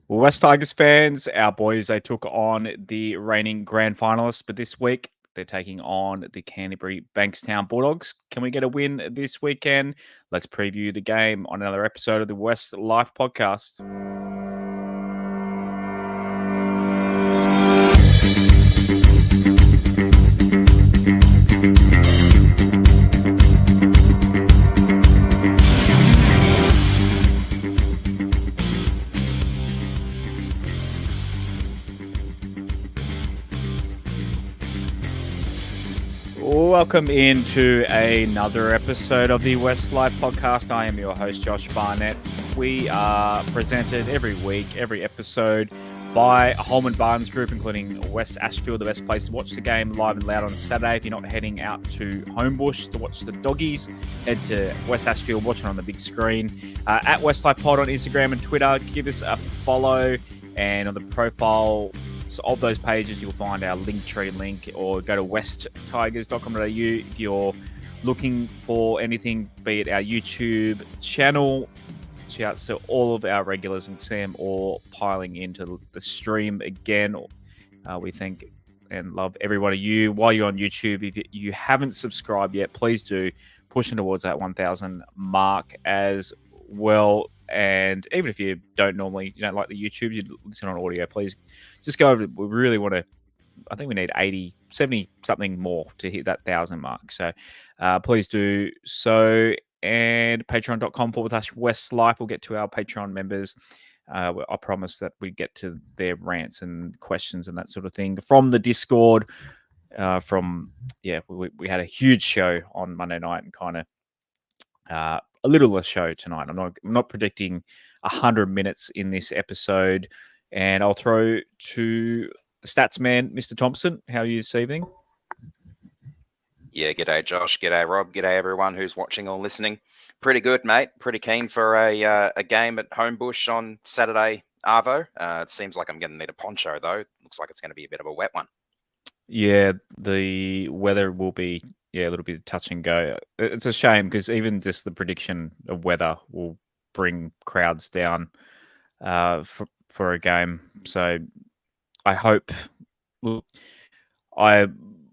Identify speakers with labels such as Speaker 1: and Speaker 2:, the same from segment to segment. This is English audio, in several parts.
Speaker 1: Well, West Tigers fans, our boys, they took on the reigning grand finalists, but this week they're taking on the Canterbury Bankstown Bulldogs. Can we get a win this weekend? Let's preview the game on another episode of the WestsLife podcast. Welcome into another episode of the WestsLife podcast. I am your host, Josh Barnett. We are presented every week, every episode, by Holman Barnes Group, including West Ashfield, the best place to watch the game live and loud on Saturday. If you're not heading out to Homebush to watch the Doggies, head to West Ashfield, watch it on the big screen. At WestsLife Pod on Instagram and Twitter, give us a follow, and on the profile of those pages, you'll find our Linktree link, or go to westtigers.com.au if you're looking for anything, be it our YouTube channel. Shouts to all of our regulars and see them all piling into the stream again. We thank and love every one of you. While you're on YouTube, if you haven't subscribed yet, please do, pushing towards that 1,000 mark as well. And even if you don't like the YouTube, you listen on audio, please just go over. We really want to, I think we need 80, 70 something more to hit that 1,000 mark. So please do so. And patreon.com/WestsLife. We'll get to our Patreon members. I promise that we get to their rants and questions and that sort of thing from the Discord. We had a huge show on Monday night and kind of a little less show tonight. I'm not predicting 100 minutes in this episode, and I'll throw to the stats man, Mr. Thompson. How are you this evening?
Speaker 2: Yeah, g'day Josh, g'day Rob, g'day everyone who's watching or listening. Pretty good, mate. Pretty keen for a game at Homebush on Saturday, Arvo. It seems like I'm going to need a poncho though. Looks like it's going to be a bit of a wet one.
Speaker 1: Yeah, the weather will be a little bit of touch and go. It's a shame because even just the prediction of weather will bring crowds down for a game. So I hope. I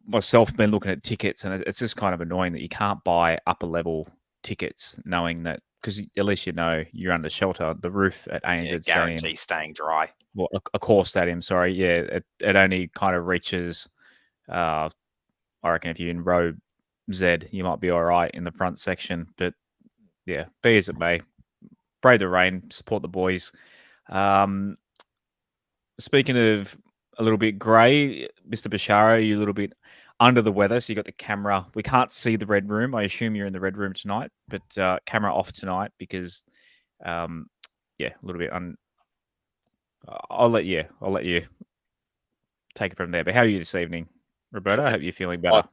Speaker 1: myself been looking at tickets, and it's just kind of annoying that you can't buy upper level tickets, knowing that, because at least you know you're under shelter. The roof at ANZ
Speaker 2: guarantee
Speaker 1: Stadium,
Speaker 2: staying dry.
Speaker 1: Well, Accor Stadium, sorry, yeah, it only kind of reaches. I reckon if you're in row Z, you might be all right in the front section. But yeah, be as it may, brave the rain, support the boys. Speaking of a little bit grey, Mr. Bashara, you're a little bit under the weather, so you got the camera. We can't see the red room. I assume you're in the red room tonight, but camera off tonight because, a little bit. I'll let you take it from there. But how are you this evening, Roberta? I hope you're feeling better.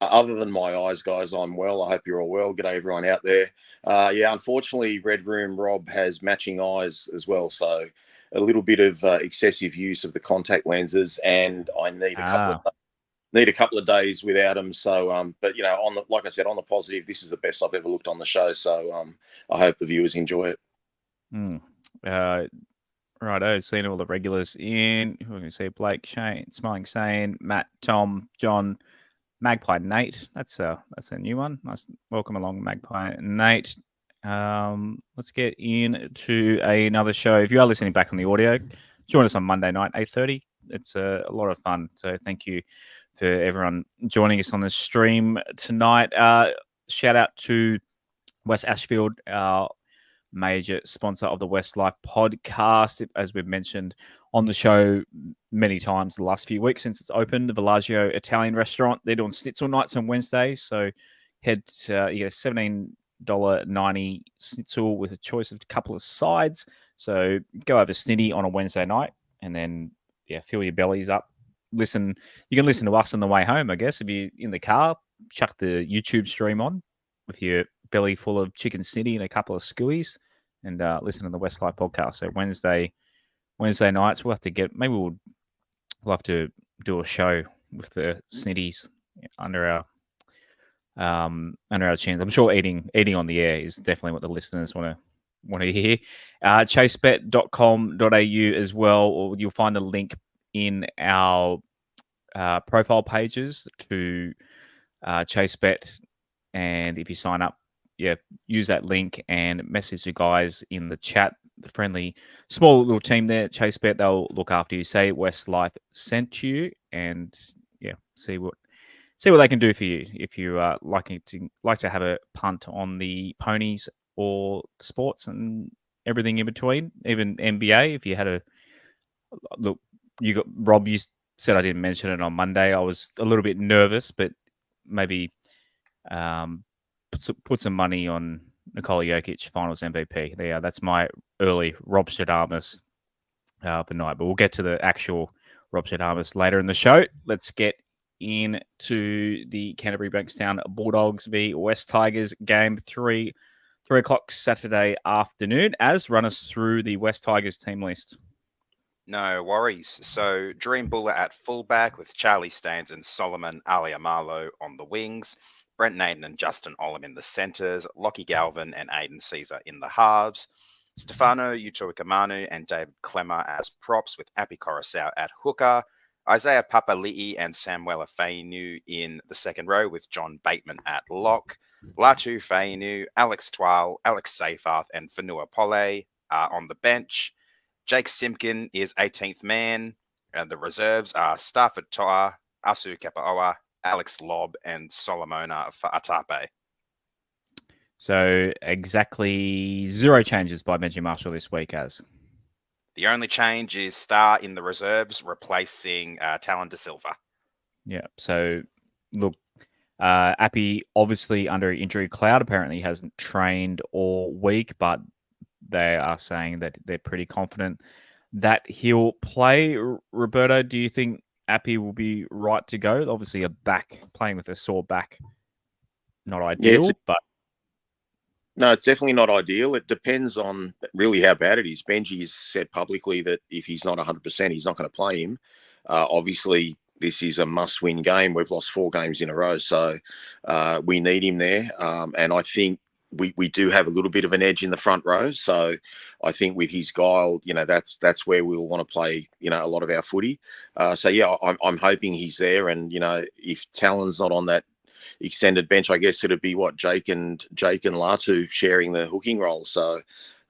Speaker 3: Other than my eyes, guys, I'm well. I hope you're all well. G'day, everyone out there. Unfortunately, Red Room Rob has matching eyes as well, so a little bit of excessive use of the contact lenses, and I need a couple of days without them. So, but like I said, on the positive, this is the best I've ever looked on the show. So, I hope the viewers enjoy it.
Speaker 1: Righto, seen all the regulars in. Who are we going to see? Blake, Shane, Smiling Sane, Matt, Tom, John, Magpie, Nate. That's a new one. Nice, welcome along, Magpie, Nate. Let's get into another show. If you are listening back on the audio, join us on Monday night, 8:30. It's a lot of fun. So thank you for everyone joining us on the stream tonight. Shout out to West Ashfield, our major sponsor of the WestsLife podcast. As we've mentioned on the show many times the last few weeks since it's opened, the Villaggio Italian restaurant, they're doing schnitzel nights on Wednesdays. So head to, you get a $17.90 schnitzel with a choice of a couple of sides. So go over Snitty on a Wednesday night and then, fill your bellies up. You can listen to us on the way home, I guess. If you're in the car, chuck the YouTube stream on with your belly full of chicken snitty and a couple of skewies, and listen to the WestsLife podcast. So Wednesday nights, we'll have to do a show with the snitties under our chins. I'm sure eating on the air is definitely what the listeners want want to hear. Chasebet.com.au as well, or you'll find the link in our profile pages to Chasebet. And if you sign up, use that link and message the guys in the chat. The friendly, small little team there, Chasebet, they'll look after you. Say WestsLife sent you, and see what they can do for you if you are like to have a punt on the ponies or sports and everything in between, even NBA. If you had a look, you got Rob. You said I didn't mention it on Monday. I was a little bit nervous, but maybe put some money on Nikola Jokic Finals MVP. There, that's my early Robstradamous of the night. But we'll get to the actual Robstradamous later in the show. Let's get into the Canterbury Bankstown Bulldogs v West Tigers game 3 o'clock Saturday afternoon. Run us through the West Tigers team list.
Speaker 2: No worries. So Dream Buller at fullback with Charlie Staines and Solomon Aliamalo on the wings. Brent Naden and Justin Olam in the centres. Lockie Galvin and Aiden Caesar in the halves. Stefano Utoikamanu and David Clemmer as props with Api Coruscant at hooker. Isaiah Papali'i and Samuela Fainu in the second row with John Bateman at lock. Latu Fainu, Alex Twal, Alex Seyfarth and Fanua Pole are on the bench. Jake Simpkin is 18th man. And the reserves are Stafford Toa, Asu Kepaoa, Alex Lobb and Solomona Fa'atape.
Speaker 1: So exactly 0 changes by Benji Marshall this week,
Speaker 2: The only change is Star in the reserves, replacing Talon De Silva.
Speaker 1: Yeah, so look, Appy obviously under injury cloud, apparently hasn't trained all week, but they are saying that they're pretty confident that he'll play. Roberto, do you think Appy will be right to go? Obviously, playing with a sore back, not ideal, but...
Speaker 3: No, it's definitely not ideal. It depends on really how bad it is. Benji's said publicly that if he's not 100%, he's not going to play him. Obviously, this is a must-win game. We've lost 4 games in a row, so we need him there. And I think we do have a little bit of an edge in the front row. So I think with his guile, that's where we'll want to play, a lot of our footy. I'm hoping he's there. And, if Talon's not on that extended bench, I guess it'd be Jake and Latu sharing the hooking role. So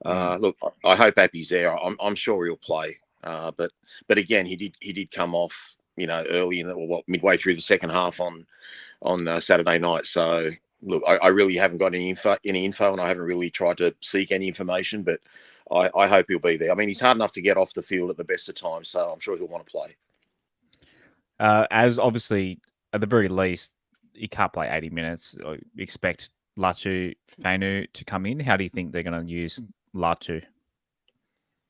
Speaker 3: look, I hope Appy's there. I'm sure he'll play. But again, he did come off, early in midway through the second half on Saturday night. So look, I really haven't got any info, and I haven't really tried to seek any information. But I hope he'll be there. I mean, he's hard enough to get off the field at the best of times, so I'm sure he'll want to play.
Speaker 1: As obviously, at the very least, he can't play 80 minutes. I expect Latu Fainu to come in. How do you think they're going to use Latu?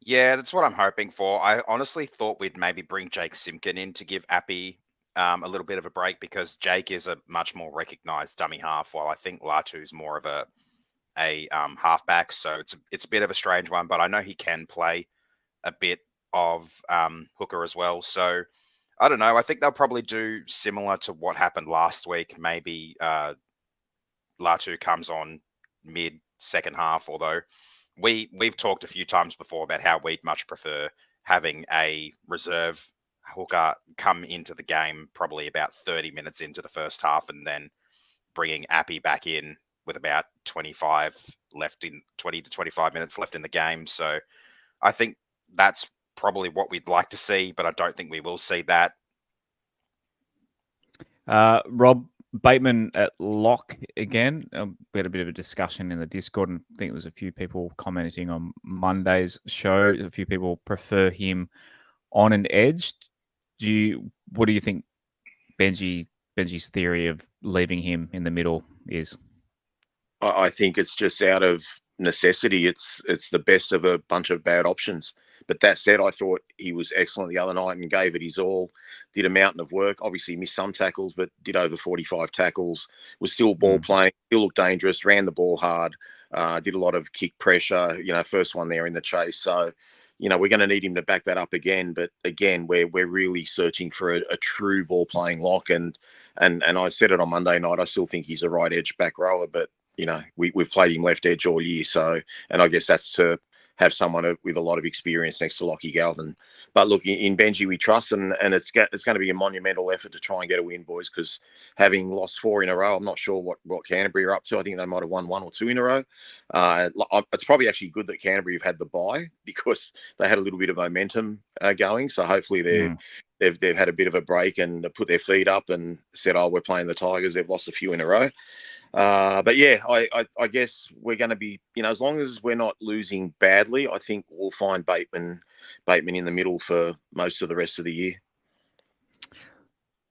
Speaker 2: Yeah, that's what I'm hoping for. I honestly thought we'd maybe bring Jake Simpkin in to give Appy a little bit of a break, because Jake is a much more recognised dummy half, while I think Latu's more of a halfback. So it's a bit of a strange one, but I know he can play a bit of hooker as well. So I don't know. I think they'll probably do similar to what happened last week. Maybe Latu comes on mid second half, although we've talked a few times before about how we'd much prefer having a reserve hooker come into the game probably about 30 minutes into the first half, and then bringing Appy back in with about 20 to 25 minutes left in the game. So I think that's probably what we'd like to see, but I don't think we will see that.
Speaker 1: Rob, Bateman at lock again. We had a bit of a discussion in the Discord, and I think there was a few people commenting on Monday's show. A few people prefer him on an edge. What do you think Benji's theory of leaving him in the middle is?
Speaker 3: I think it's just out of necessity. It's the best of a bunch of bad options. But that said, I thought he was excellent the other night and gave it his all. Did a mountain of work. Obviously missed some tackles, but did over 45 tackles. Was still ball playing. Still looked dangerous. Ran the ball hard. Did a lot of kick pressure. First one there in the chase. So, we're going to need him to back that up again. But again, we're really searching for a true ball playing lock. And I said it on Monday night. I still think he's a right edge back rower, but we've played him left edge all year. So, and I guess that's to have someone with a lot of experience next to Lockie Galvin. But look, in Benji we trust, and it's going to be a monumental effort to try and get a win, boys, because having lost 4 in a row, I'm not sure what Canterbury are up to. I think they might have won 1 or 2 in a row. It's probably actually good that Canterbury have had the bye because they had a little bit of momentum going. So hopefully they've had a bit of a break and put their feet up and said, "Oh, we're playing the Tigers." They've lost a few in a row. But yeah, I guess we're going to be, as long as we're not losing badly, I think we'll find Bateman in the middle for most of the rest of the year.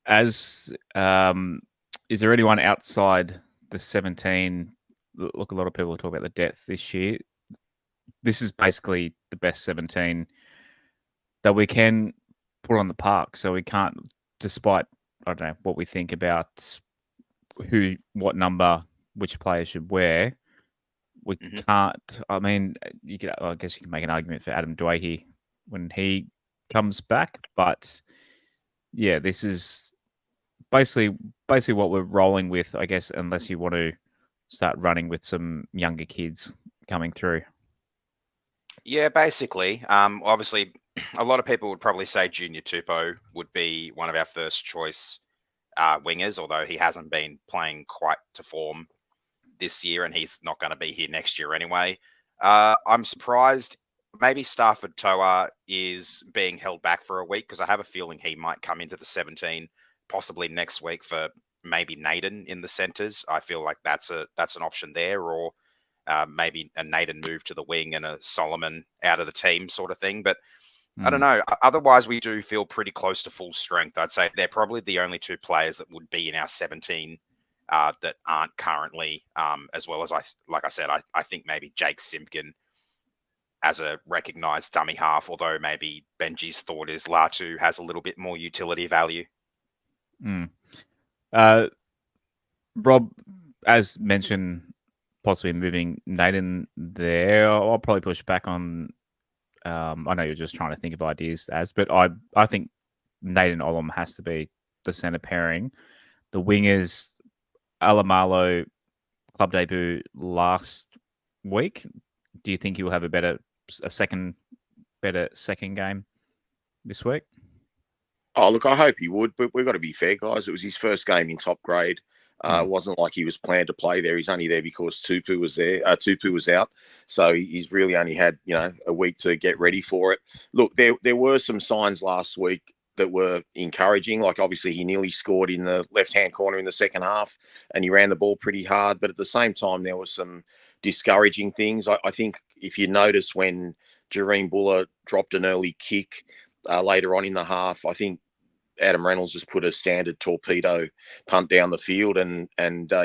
Speaker 1: Is there anyone outside the 17? Look, a lot of people talk about the depth this year. This is basically the best 17 that we can put on the park. So we can't, despite, I don't know, what we think about what number, which player should wear, we can't. I mean, I guess you can make an argument for Adam Dwayne when he comes back, but yeah, this is basically what we're rolling with, I guess, unless you want to start running with some younger kids coming through.
Speaker 2: Yeah, basically. Obviously, a lot of people would probably say Junior Tupou would be one of our first choice wingers, although he hasn't been playing quite to form this year, and he's not going to be here next year anyway. I'm surprised maybe Stafford Toa is being held back for a week because I have a feeling he might come into the 17 possibly next week for maybe Naden in the centres. I feel like that's an option there, or maybe a Naden move to the wing and a Solomon out of the team sort of thing. But I don't know. Otherwise, we do feel pretty close to full strength. I'd say they're probably the only 2 players that would be in our 17 that aren't currently, as well as I think maybe Jake Simpkin as a recognised dummy half, although maybe Benji's thought is Latu has a little bit more utility value.
Speaker 1: Rob, as mentioned, possibly moving Naden there. I'll probably push back on. I know you're just trying to think of ideas, but I think Naden Olam has to be the centre pairing. The wingers, Alamalo club debut last week. Do you think he'll have a better second game this week?
Speaker 3: Oh, look, I hope he would, but we've got to be fair, guys. It was his first game in top grade. It wasn't like he was planned to play there. He's only there because Tupou was there. Tupou was out, so he's really only had a week to get ready for it. Look, there were some signs last week that were encouraging. Like obviously he nearly scored in the left-hand corner in the second half, and he ran the ball pretty hard. But at the same time, there were some discouraging things. I think if you notice when Jareen Buller dropped an early kick later on in the half, I think Adam Reynolds just put a standard torpedo punt down the field, and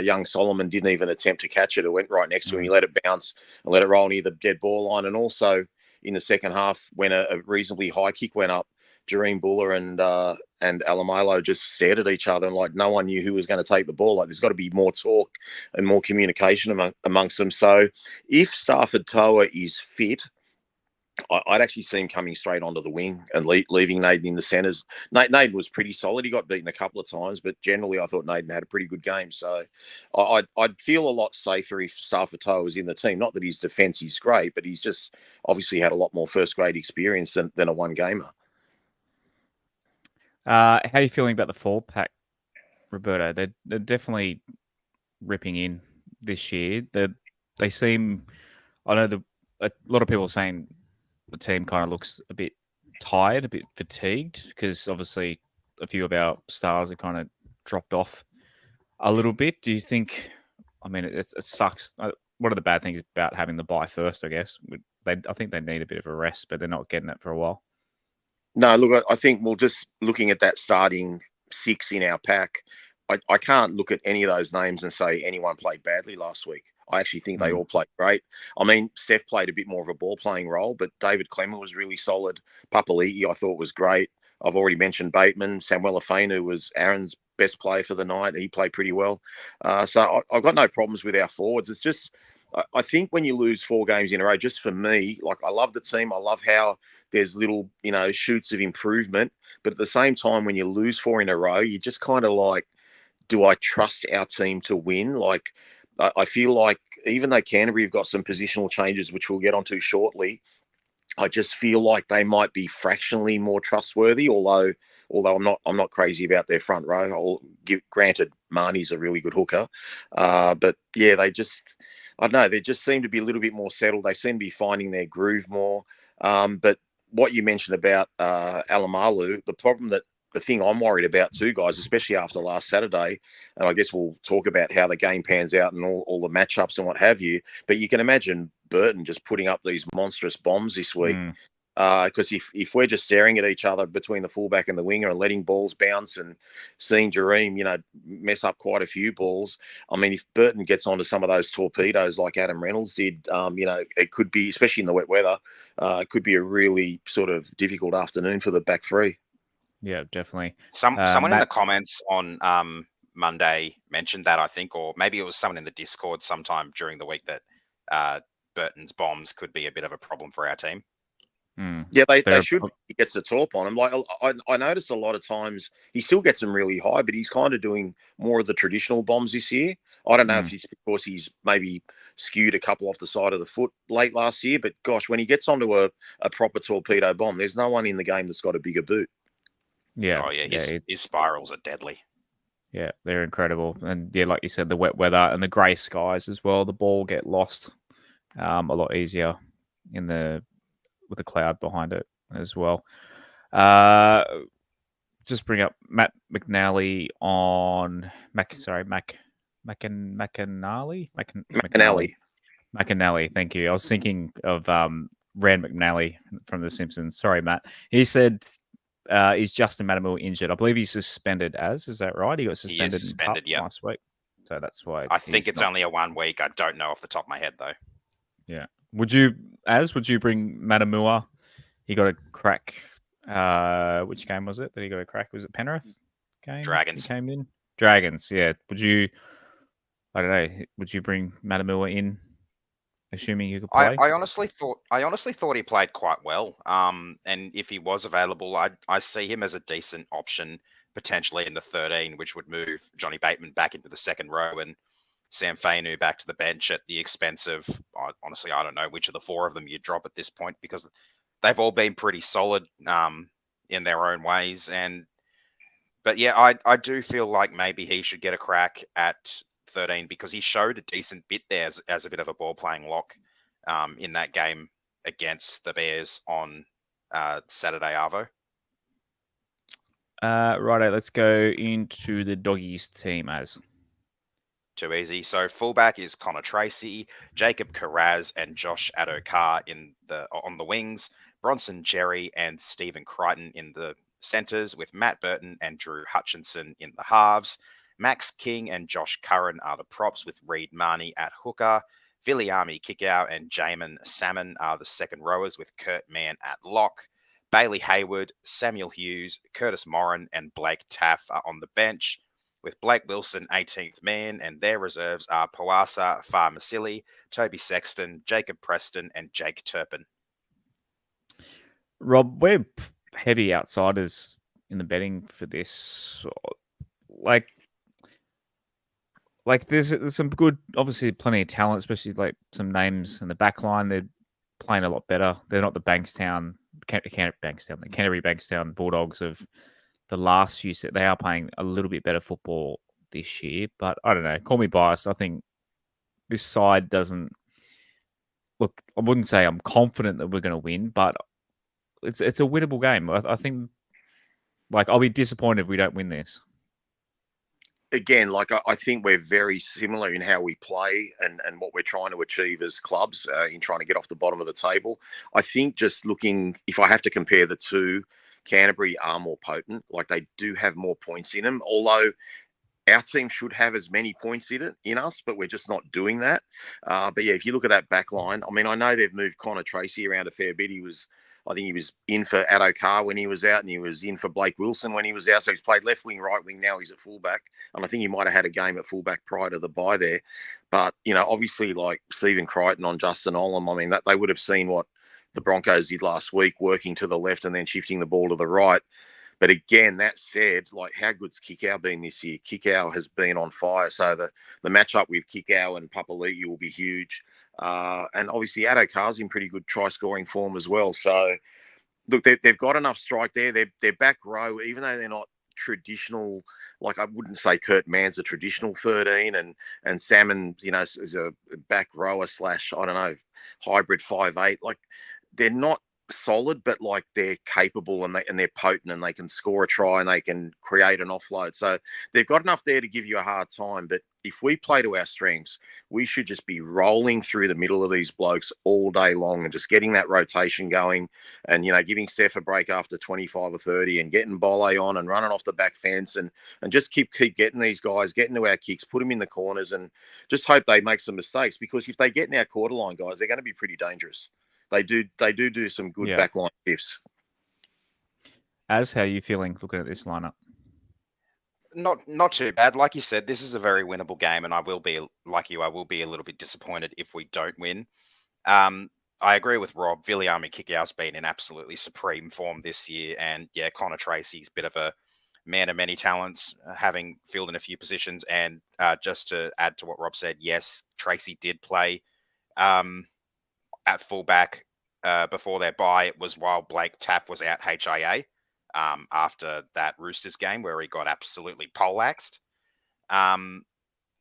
Speaker 3: young Solomon didn't even attempt to catch it. It went right next to him. He let it bounce and let it roll near the dead ball line. And also in the second half, when a reasonably high kick went up, Jareen Buller and Alamalo just stared at each other, and like no one knew who was going to take the ball. Like there's got to be more talk and more communication amongst them. So if Stafford Toa is fit, I'd actually see him coming straight onto the wing and leaving Naden in the centres. Naden was pretty solid. He got beaten a couple of times, but generally I thought Naden had a pretty good game. So I'd feel a lot safer if Stafford Toa was in the team. Not that his defence is great, but he's just obviously had a lot more first-grade experience than a one-gamer.
Speaker 1: How are you feeling about the forward pack, Roberto? They're definitely ripping in this year. They seem... I know a lot of people are saying the team kind of looks a bit tired, a bit fatigued, because obviously a few of our stars have kind of dropped off a little bit. Do you think, I mean, it sucks. What are the bad things about having the bye first, I guess? I think they need a bit of a rest, but they're not getting it for a while.
Speaker 3: No, look, I think just looking at that starting 6 in our pack, I can't look at any of those names and say anyone played badly last week. I actually think they all played great. I mean, Steph played a bit more of a ball-playing role, but David Clemmer was really solid. Papali'i, I thought, was great. I've already mentioned Bateman. Samuel Afenu was Aaron's best player for the night. He played pretty well. So I've got no problems with our forwards. It's just, I think when you lose 4 games in a row, just for me, like I love the team. I love how there's little, shoots of improvement. But at the same time, when you lose 4 in a row, you just kind of like, do I trust our team to win? Like, I feel like even though Canterbury have got some positional changes, which we'll get onto shortly, I just feel like they might be fractionally more trustworthy. Although I'm not crazy about their front row. Granted, Marnie's a really good hooker, but yeah, I don't know, they just seem to be a little bit more settled. They seem to be finding their groove more. But what you mentioned about Alamalu, the thing I'm worried about too, guys, especially after last Saturday, and I guess we'll talk about how the game pans out and all the matchups and what have you, but you can imagine Burton just putting up these monstrous bombs this week. Because if we're just staring at each other between the fullback and the winger and letting balls bounce and seeing Jareem, mess up quite a few balls, I mean, if Burton gets onto some of those torpedoes like Adam Reynolds did, it could be, especially in the wet weather, it could be a really sort of difficult afternoon for the back three.
Speaker 1: Yeah, definitely.
Speaker 2: Someone in the comments on Monday mentioned that, I think, or maybe it was someone in the Discord sometime during the week, that Burton's bombs could be a bit of a problem for our team.
Speaker 3: Yeah, they should. He gets the top on him. Like I noticed a lot of times he still gets them really high, but he's kind of doing more of the traditional bombs this year. I don't know if it's because he's maybe skewed a couple off the side of the foot late last year, but gosh, when he gets onto a proper torpedo bomb, there's no one in the game that's got a bigger boot.
Speaker 1: Yeah.
Speaker 2: Oh, yeah. His spirals are deadly.
Speaker 1: Yeah, they're incredible. And yeah, like you said, the wet weather and the grey skies as well, the ball get lost a lot easier with the cloud behind it as well. Just bring up Matt McNally on McNally. Thank you. I was thinking of Rand McNally from The Simpsons. Sorry, Matt. He said, is Justin Matamua injured? I believe he's suspended. Is that right? He got suspended, last week. So that's why.
Speaker 2: I think it's only a 1 week. I don't know off the top of my head, though.
Speaker 1: Yeah. Would you bring Matamua? He got a crack. Which game was it that he got a crack? Was it Penrith game?
Speaker 2: Dragons.
Speaker 1: He came in. Dragons, yeah. I don't know. Would you bring Matamua in, assuming you could play?
Speaker 2: I honestly thought he played quite well. And if he was available, I see him as a decent option potentially in the 13, which would move Johnny Bateman back into the second row and Sam Fainu back to the bench at the expense of, honestly, I don't know which of the four of them you'd drop at this point, because they've all been pretty solid in their own ways. But yeah, I do feel like maybe he should get a crack at 13, because he showed a decent bit there as a bit of a ball playing lock in that game against the Bears on Saturday, Arvo.
Speaker 1: Righto, let's go into the Doggies team as.
Speaker 2: Too easy. So fullback is Connor Tracy, Jacob Carraz and Josh Adokar on the wings, Bronson Jerry and Stephen Crichton in the centres, with Matt Burton and Drew Hutchinson in the halves. Max King and Josh Curran are the props, with Reed Marnie at hooker. Viliami Kickow and Jamin Salmon are the second rowers, with Kurt Mann at lock. Bailey Hayward, Samuel Hughes, Curtis Moran and Blake Taff are on the bench, with Blake Wilson 18th man, and their reserves are Powasa Farmasili, Toby Sexton, Jacob Preston and Jake Turpin.
Speaker 1: Rob, we're heavy outsiders in the betting for this. Like there's some good, obviously plenty of talent, especially like some names in the back line. They're playing a lot better. They're not the Canterbury Bankstown Bulldogs of the last few sets. They are playing a little bit better football this year, but I don't know. Call me biased. I think this side doesn't look. I wouldn't say I'm confident that we're going to win, but it's a winnable game. I think. Like, I'll be disappointed if we don't win this.
Speaker 3: Again, like I think we're very similar in how we play and what we're trying to achieve as clubs in trying to get off the bottom of the table. I think just looking, if I have to compare the two, Canterbury are more potent. Like, they do have more points in them, although our team should have as many points in us, but we're just not doing that. But yeah, if you look at that back line, I mean, I know they've moved Connor Tracy around a fair bit. I think he was in for Adokar when he was out, and he was in for Blake Wilson when he was out. So he's played left wing, right wing. Now he's at fullback. And I think he might have had a game at fullback prior to the bye there. But, obviously, like Stephen Crichton on Justin Olam, I mean, that they would have seen what the Broncos did last week, working to the left and then shifting the ball to the right. But again, that said, like, how good's Kikau been this year? Kikau has been on fire. So the matchup with Kikau and Papali'i will be huge. And obviously, Addo-Carr's in pretty good try-scoring form as well. So, look, they've got enough strike there. They're back row, even though they're not traditional. Like, I wouldn't say Kurt Mann's a traditional 13, and Salmon, is a back rower / I don't know, hybrid 5'8". Like, they're not solid, but like they're capable and they're potent and they can score a try and they can create an offload. So they've got enough there to give you a hard time. But if we play to our strengths, we should just be rolling through the middle of these blokes all day long and just getting that rotation going and, giving Steph a break after 25 or 30 and getting Bolle on and running off the back fence and just keep getting these guys, getting to our kicks, put them in the corners and just hope they make some mistakes, because if they get in our quarter line, guys, they're going to be pretty dangerous. They do some good backline shifts.
Speaker 1: As how are you feeling looking at this lineup?
Speaker 2: Not too bad. Like you said, this is a very winnable game, and I will be like you. I will be a little bit disappointed if we don't win. I agree with Rob. Viliami Kikau's been in absolutely supreme form this year, and yeah, Connor Tracy's a bit of a man of many talents, having filled in a few positions. And just to add to what Rob said, yes, Tracy did play at fullback before their bye. It was while Blake Taff was out HIA after that Roosters game where he got absolutely poleaxed.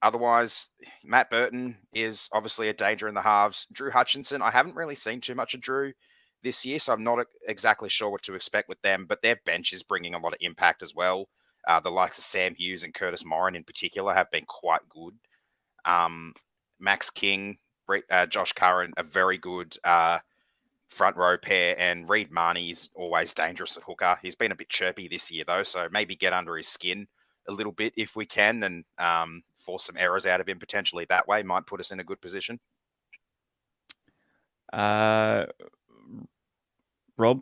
Speaker 2: Otherwise, Matt Burton is obviously a danger in the halves. Drew Hutchinson, I haven't really seen too much of Drew this year, so I'm not exactly sure what to expect with them, but their bench is bringing a lot of impact as well. The likes of Sam Hughes and Curtis Morin in particular have been quite good. Max King, Josh Curran, a very good front row pair, and Reid Marnie is always dangerous at hooker. He's been a bit chirpy this year though, so maybe get under his skin a little bit if we can, and force some errors out of him potentially that way. Might put us in a good position.
Speaker 1: Rob,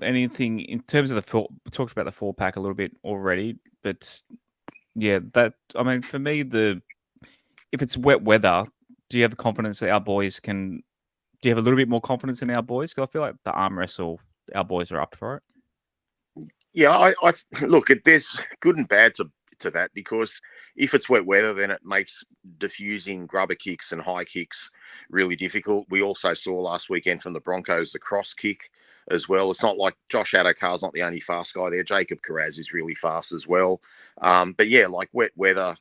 Speaker 1: anything in terms of we talked about the 4-pack a little bit already, but yeah, for me, if it's wet weather, do you have the confidence that our boys can? Do you have a little bit more confidence in our boys? Because I feel like the arm wrestle, our boys are up for it.
Speaker 3: Yeah, I look, there's good and bad to that, because if it's wet weather, then it makes diffusing grubber kicks and high kicks really difficult. We also saw last weekend from the Broncos the cross kick as well. It's not like Josh Addo-Carr's not the only fast guy there. Jacob Carraz is really fast as well. But yeah, like wet weather,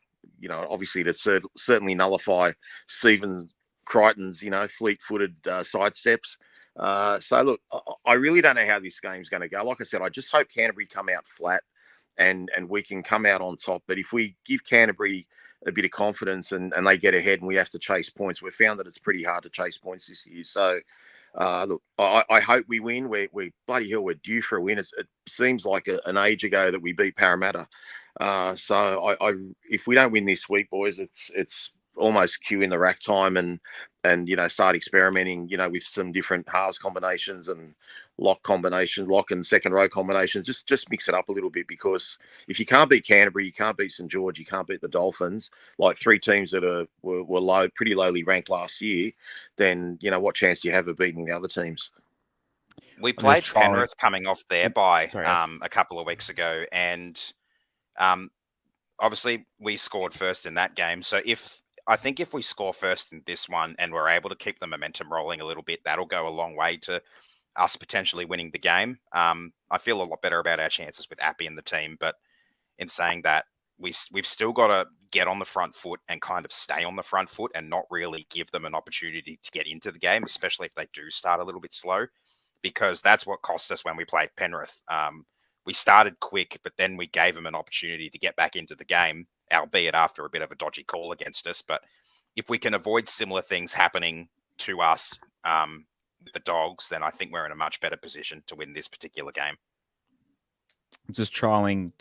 Speaker 3: obviously to certainly nullify Stephen Crichton's, fleet-footed sidesteps. So look, I really don't know how this game's going to go. Like I said, I just hope Canterbury come out flat and we can come out on top. But if we give Canterbury a bit of confidence and they get ahead and we have to chase points, we've found that it's pretty hard to chase points this year. So look, I hope we win. We bloody hell, we're due for a win. It seems like an age ago that we beat Parramatta. So if we don't win this week, boys, it's almost cue in the rack time and start experimenting with some different halves combinations and lock and second row combinations. Just mix it up a little bit, because if you can't beat Canterbury, you can't beat St George, you can't beat the Dolphins, like three teams that were pretty lowly ranked last year, then what chance do you have of beating the other teams?
Speaker 2: We played Penrith coming off their bye a couple of weeks ago, and obviously we scored first in that game. So I think if we score first in this one and we're able to keep the momentum rolling a little bit, that'll go a long way to us potentially winning the game. I feel a lot better about our chances with Appy and the team, but in saying that, we've still got to get on the front foot and kind of stay on the front foot and not really give them an opportunity to get into the game, especially if they do start a little bit slow, because that's what cost us when we played Penrith. We started quick, but then we gave them an opportunity to get back into the game, albeit after a bit of a dodgy call against us. But if we can avoid similar things happening to us with the Dogs, then I think we're in a much better position to win this particular game.
Speaker 1: Just trialing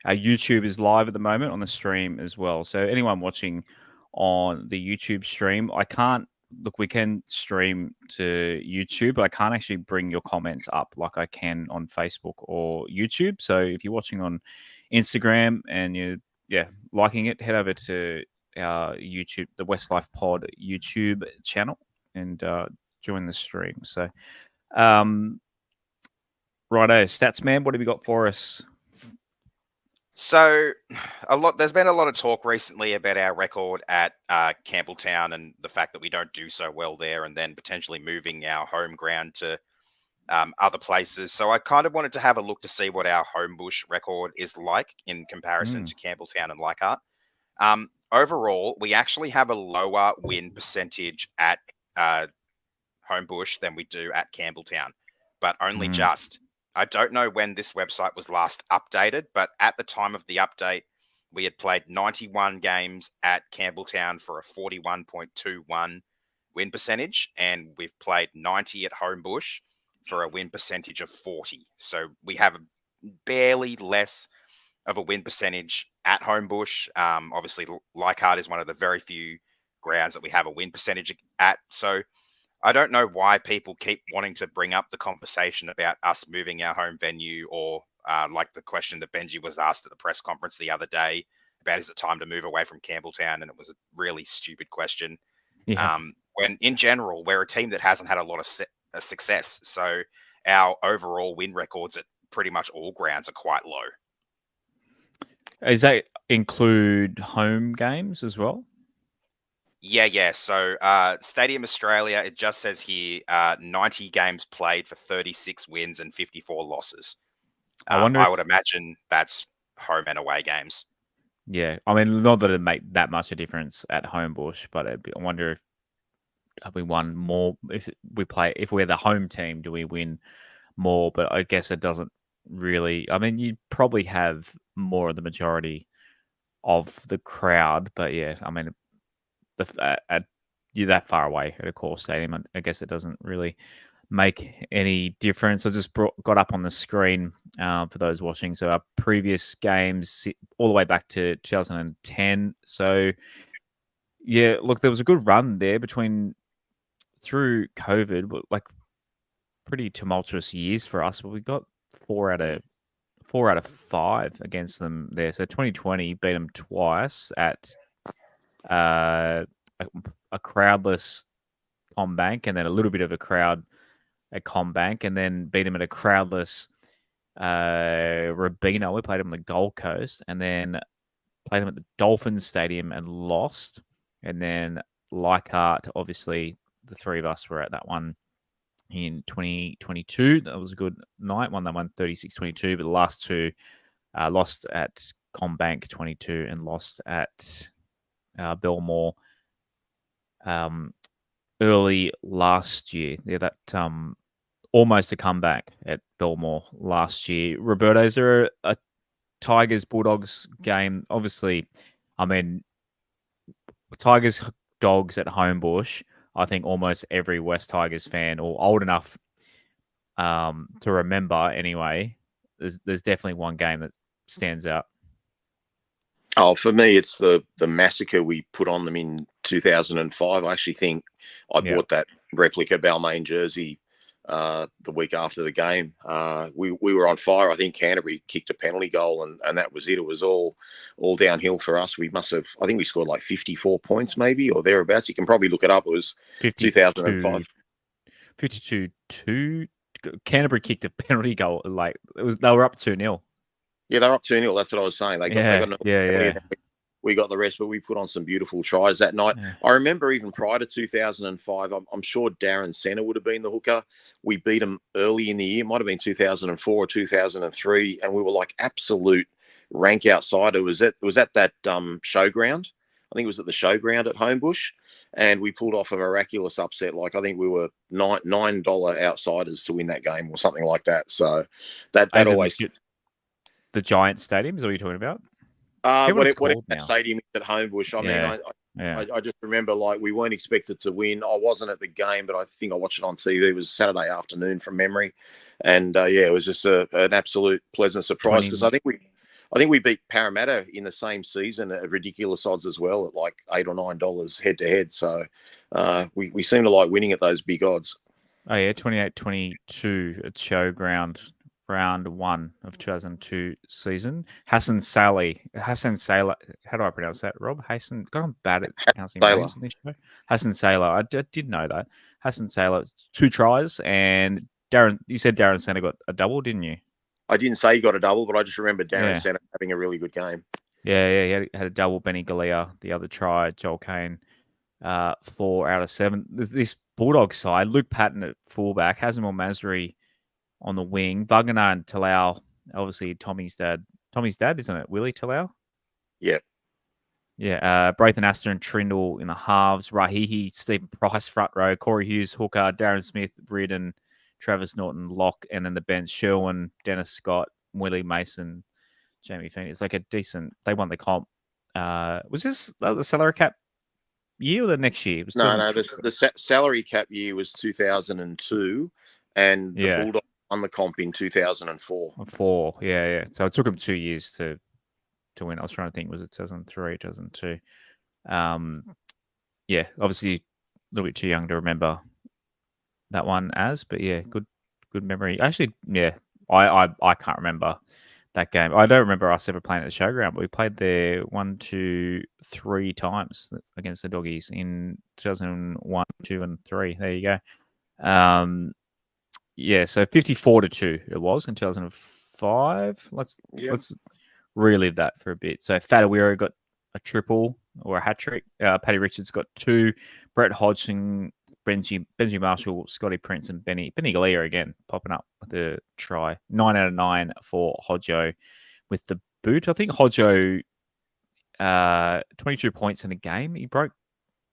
Speaker 1: our YouTube is live at the moment on the stream as well. So anyone watching on the YouTube stream, we can stream to YouTube, but I can't actually bring your comments up like I can on Facebook or YouTube. So if you're watching on Instagram and you're liking it, head over to our YouTube, the WestsLife Pod YouTube channel, and join the stream. So righto, Stats Man, what have you got for us
Speaker 2: So, there's been a lot of talk recently about our record at Campbelltown and the fact that we don't do so well there, and then potentially moving our home ground to other places. So I kind of wanted to have a look to see what our Homebush record is like in comparison to Campbelltown and Leichhardt. Overall, we actually have a lower win percentage at Homebush than we do at Campbelltown, but only just. I don't know when this website was last updated, but at the time of the update, we had played 91 games at Campbelltown for a 41.21 win percentage, and we've played 90 at Homebush for a win percentage of 40. So we have barely less of a win percentage at Homebush. Obviously, Leichhardt is one of the very few grounds that we have a win percentage at. So I don't know why people keep wanting to bring up the conversation about us moving our home venue, or like the question that Benji was asked at the press conference the other day about, is it time to move away from Campbelltown? And it was a really stupid question.
Speaker 1: Yeah.
Speaker 2: When in general, we're a team that hasn't had a lot of success. So our overall win records at pretty much all grounds are quite low.
Speaker 1: Does that include home games as well?
Speaker 2: Yeah. So Stadium Australia, it just says here 90 games played for 36 wins and 54 losses. I would imagine that's home and away games.
Speaker 1: Yeah. I mean, not that it make that much a difference at Homebush, but I wonder if have we won more if we're the home team, do we win more? But I guess it doesn't really. I mean, you probably have more of the majority of the crowd, but yeah, I mean, you're that far away at Accor Stadium. I guess it doesn't really make any difference. I just got up on the screen for those watching. So our previous games all the way back to 2010. So yeah, look, there was a good run there through COVID, like pretty tumultuous years for us. But we got 4 out of 5 against them there. So 2020 beat them twice at a crowdless CommBank, and then a little bit of a crowd at CommBank, and then beat them at a crowdless Robina. We played them on the Gold Coast, and then played them at the Dolphins Stadium and lost. And then Leichhardt, obviously, the three of us were at that one in 2022. That was a good night. That won 36-22, but the last two lost at CommBank 22 and lost at Belmore early last year. Yeah, that almost a comeback at Belmore last year. Roberto, is there a Tigers Bulldogs game? Obviously, I mean, Tigers Dogs at Homebush. I think almost every West Tigers fan, or old enough to remember anyway, there's definitely one game that stands out.
Speaker 3: Oh, for me, it's the massacre we put on them in 2005. I actually think I bought that replica Balmain jersey the week after the game. We were on fire. I think Canterbury kicked a penalty goal, and that was it. It was all downhill for us. I think we scored like 54 points maybe, or thereabouts. You can probably look it up. It was 2005.
Speaker 1: 52-2. Canterbury kicked a penalty goal. Like they were up 2-0.
Speaker 3: Yeah, they're up 2-0. That's what I was saying. They got we got the rest, but we put on some beautiful tries that night. Yeah. I remember even prior to 2005, I'm sure Darren Senna would have been the hooker. We beat them early in the year. It might have been 2004 or 2003, and we were like absolute rank outside. It was at that showground. I think it was at the showground at Homebush, and we pulled off a miraculous upset. Like I think we were $9 outsiders to win that game or something like that. So that always
Speaker 1: the Giant Stadium is what you're talking about.
Speaker 3: Whatever that stadium is at Homebush. I just remember like we weren't expected to win. I wasn't at the game, but I think I watched it on TV. It was Saturday afternoon from memory, and it was just an absolute pleasant surprise because I think we beat Parramatta in the same season at ridiculous odds as well at like $8 or $9 head to head. So we seem to like winning at those big odds.
Speaker 1: Oh yeah, 28-22 at Showground. Round 1 of 2002 season. Hassan Salah. How do I pronounce that, Rob? God, I'm bad at pronouncing names in this show. Hassan Salah. I did know that. Hassan Salah, 2 tries, and you said Darren Senna got a double, didn't you?
Speaker 3: I didn't say he got a double, but I just remember Darren
Speaker 1: Yeah.
Speaker 3: Senna having a really good game.
Speaker 1: Yeah, he had a double. Benny Galea, the other try, Joel Kane, 4 out of 7. This Bulldog side, Luke Patton at fullback, Hazemel Masri on the wing, Vagana and Talau, obviously Tommy's dad. Tommy's dad, isn't it? Willie Talau?
Speaker 3: Yeah.
Speaker 1: Yeah, Braithen Astor and Trindle in the halves, Rahihi, Stephen Price front row, Corey Hughes, hooker, Darren Smith, Reardon, Travis Norton, lock, and then the bench, Sherwin, Dennis Scott, Willie Mason, Jamie Feeney. It's like a decent. They won the comp. Was this the salary cap year or the next year? It was
Speaker 3: No. The salary cap year was 2002, and the Bulldogs won the comp in 2004.
Speaker 1: 4, yeah. So it took them 2 years to win. I was trying to think, was it 2003, 2002? Yeah, obviously a little bit too young to remember that one but yeah, good memory. Actually, yeah, I can't remember that game. I don't remember us ever playing at the showground, but we played there 1, 2, 3 times against the Doggies in 2001, 2, and 3. There you go. Yeah, so 54-2 it was in 2005. Let's relive that for a bit. So Fatawiro got a triple or a hat trick. Paddy Richards got 2. Brett Hodgson, Benji Marshall, Scotty Prince, and Benny Galea again popping up with the try. 9 out of 9 for Hodjo with the boot. I think Hodjo, 22 points in a game. He broke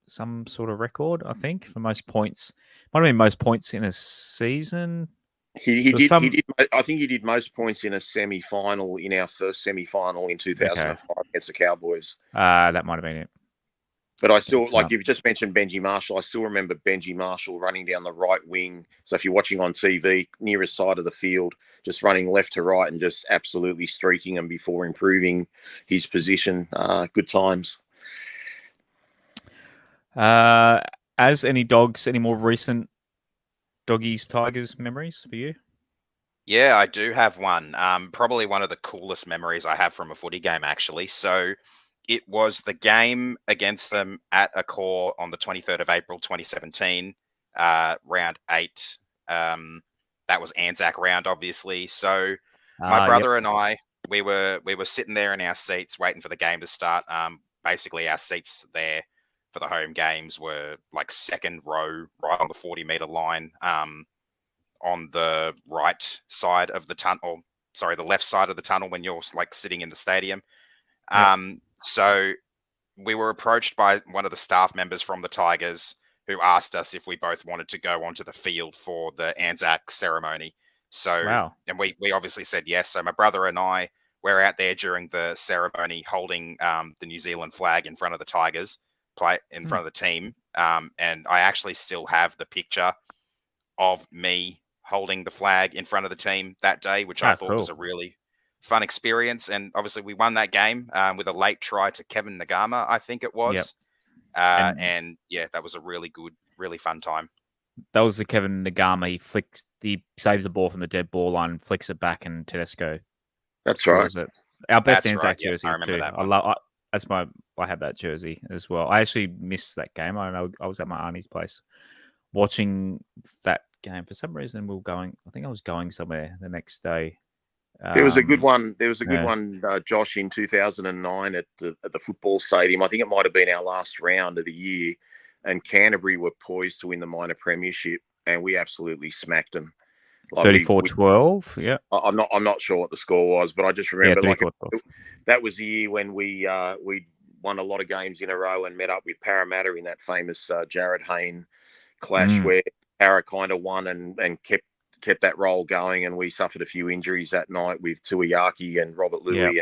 Speaker 1: some sort of record, I think, for most points. Might have been most points in a season.
Speaker 3: He did. I think he did most points in a semi-final, in our first semi-final in 2005 against the Cowboys.
Speaker 1: That might have been it.
Speaker 3: But I still, you've just mentioned Benji Marshall, I still remember Benji Marshall running down the right wing. So if you're watching on TV, nearest side of the field, just running left to right and just absolutely streaking them before improving his position. Good times.
Speaker 1: As any more recent Doggies Tigers memories for you?
Speaker 2: Yeah, I do have one. Probably one of the coolest memories I have from a footy game, actually. So it was the game against them at Accor on the 23rd of April, 2017, round 8. That was Anzac round, obviously. So my brother and I, we were sitting there in our seats waiting for the game to start. Basically, our seats there for the home games were like second row, right on the 40-meter line, on the right side of the tunnel. Sorry, the left side of the tunnel when you're like sitting in the stadium. So we were approached by one of the staff members from the Tigers who asked us if we both wanted to go onto the field for the Anzac ceremony. So, and we obviously said yes. So my brother and I were out there during the ceremony holding the New Zealand flag in front of the Tigers, in front of the team. And I actually still have the picture of me holding the flag in front of the team that day, which I thought was a really fun experience. And obviously we won that game with a late try to Kevin Nagama, I think it was. And yeah, that was a really good, really fun time.
Speaker 1: That was the Kevin Nagama. He saves the ball from the dead ball line and flicks it back, and Tedesco.
Speaker 3: That's right.
Speaker 1: Our best Anzac jersey
Speaker 2: I remember
Speaker 1: too.
Speaker 2: that one.
Speaker 1: I have that jersey as well. I actually missed that game. I know I was at my auntie's place watching that game for some reason. I think I was going somewhere the next day.
Speaker 3: There was a good one. There was a good one, Josh, in 2009 at the football stadium. I think it might have been our last round of the year, and Canterbury were poised to win the minor premiership, and we absolutely smacked them.
Speaker 1: 34-12. Yeah,
Speaker 3: I'm not sure what the score was, but I just remember that was the year when we won a lot of games in a row and met up with Parramatta in that famous Jared Hayne clash where Para kind of won and kept that roll going, and we suffered a few injuries that night with Tuiaki and Robert Louis,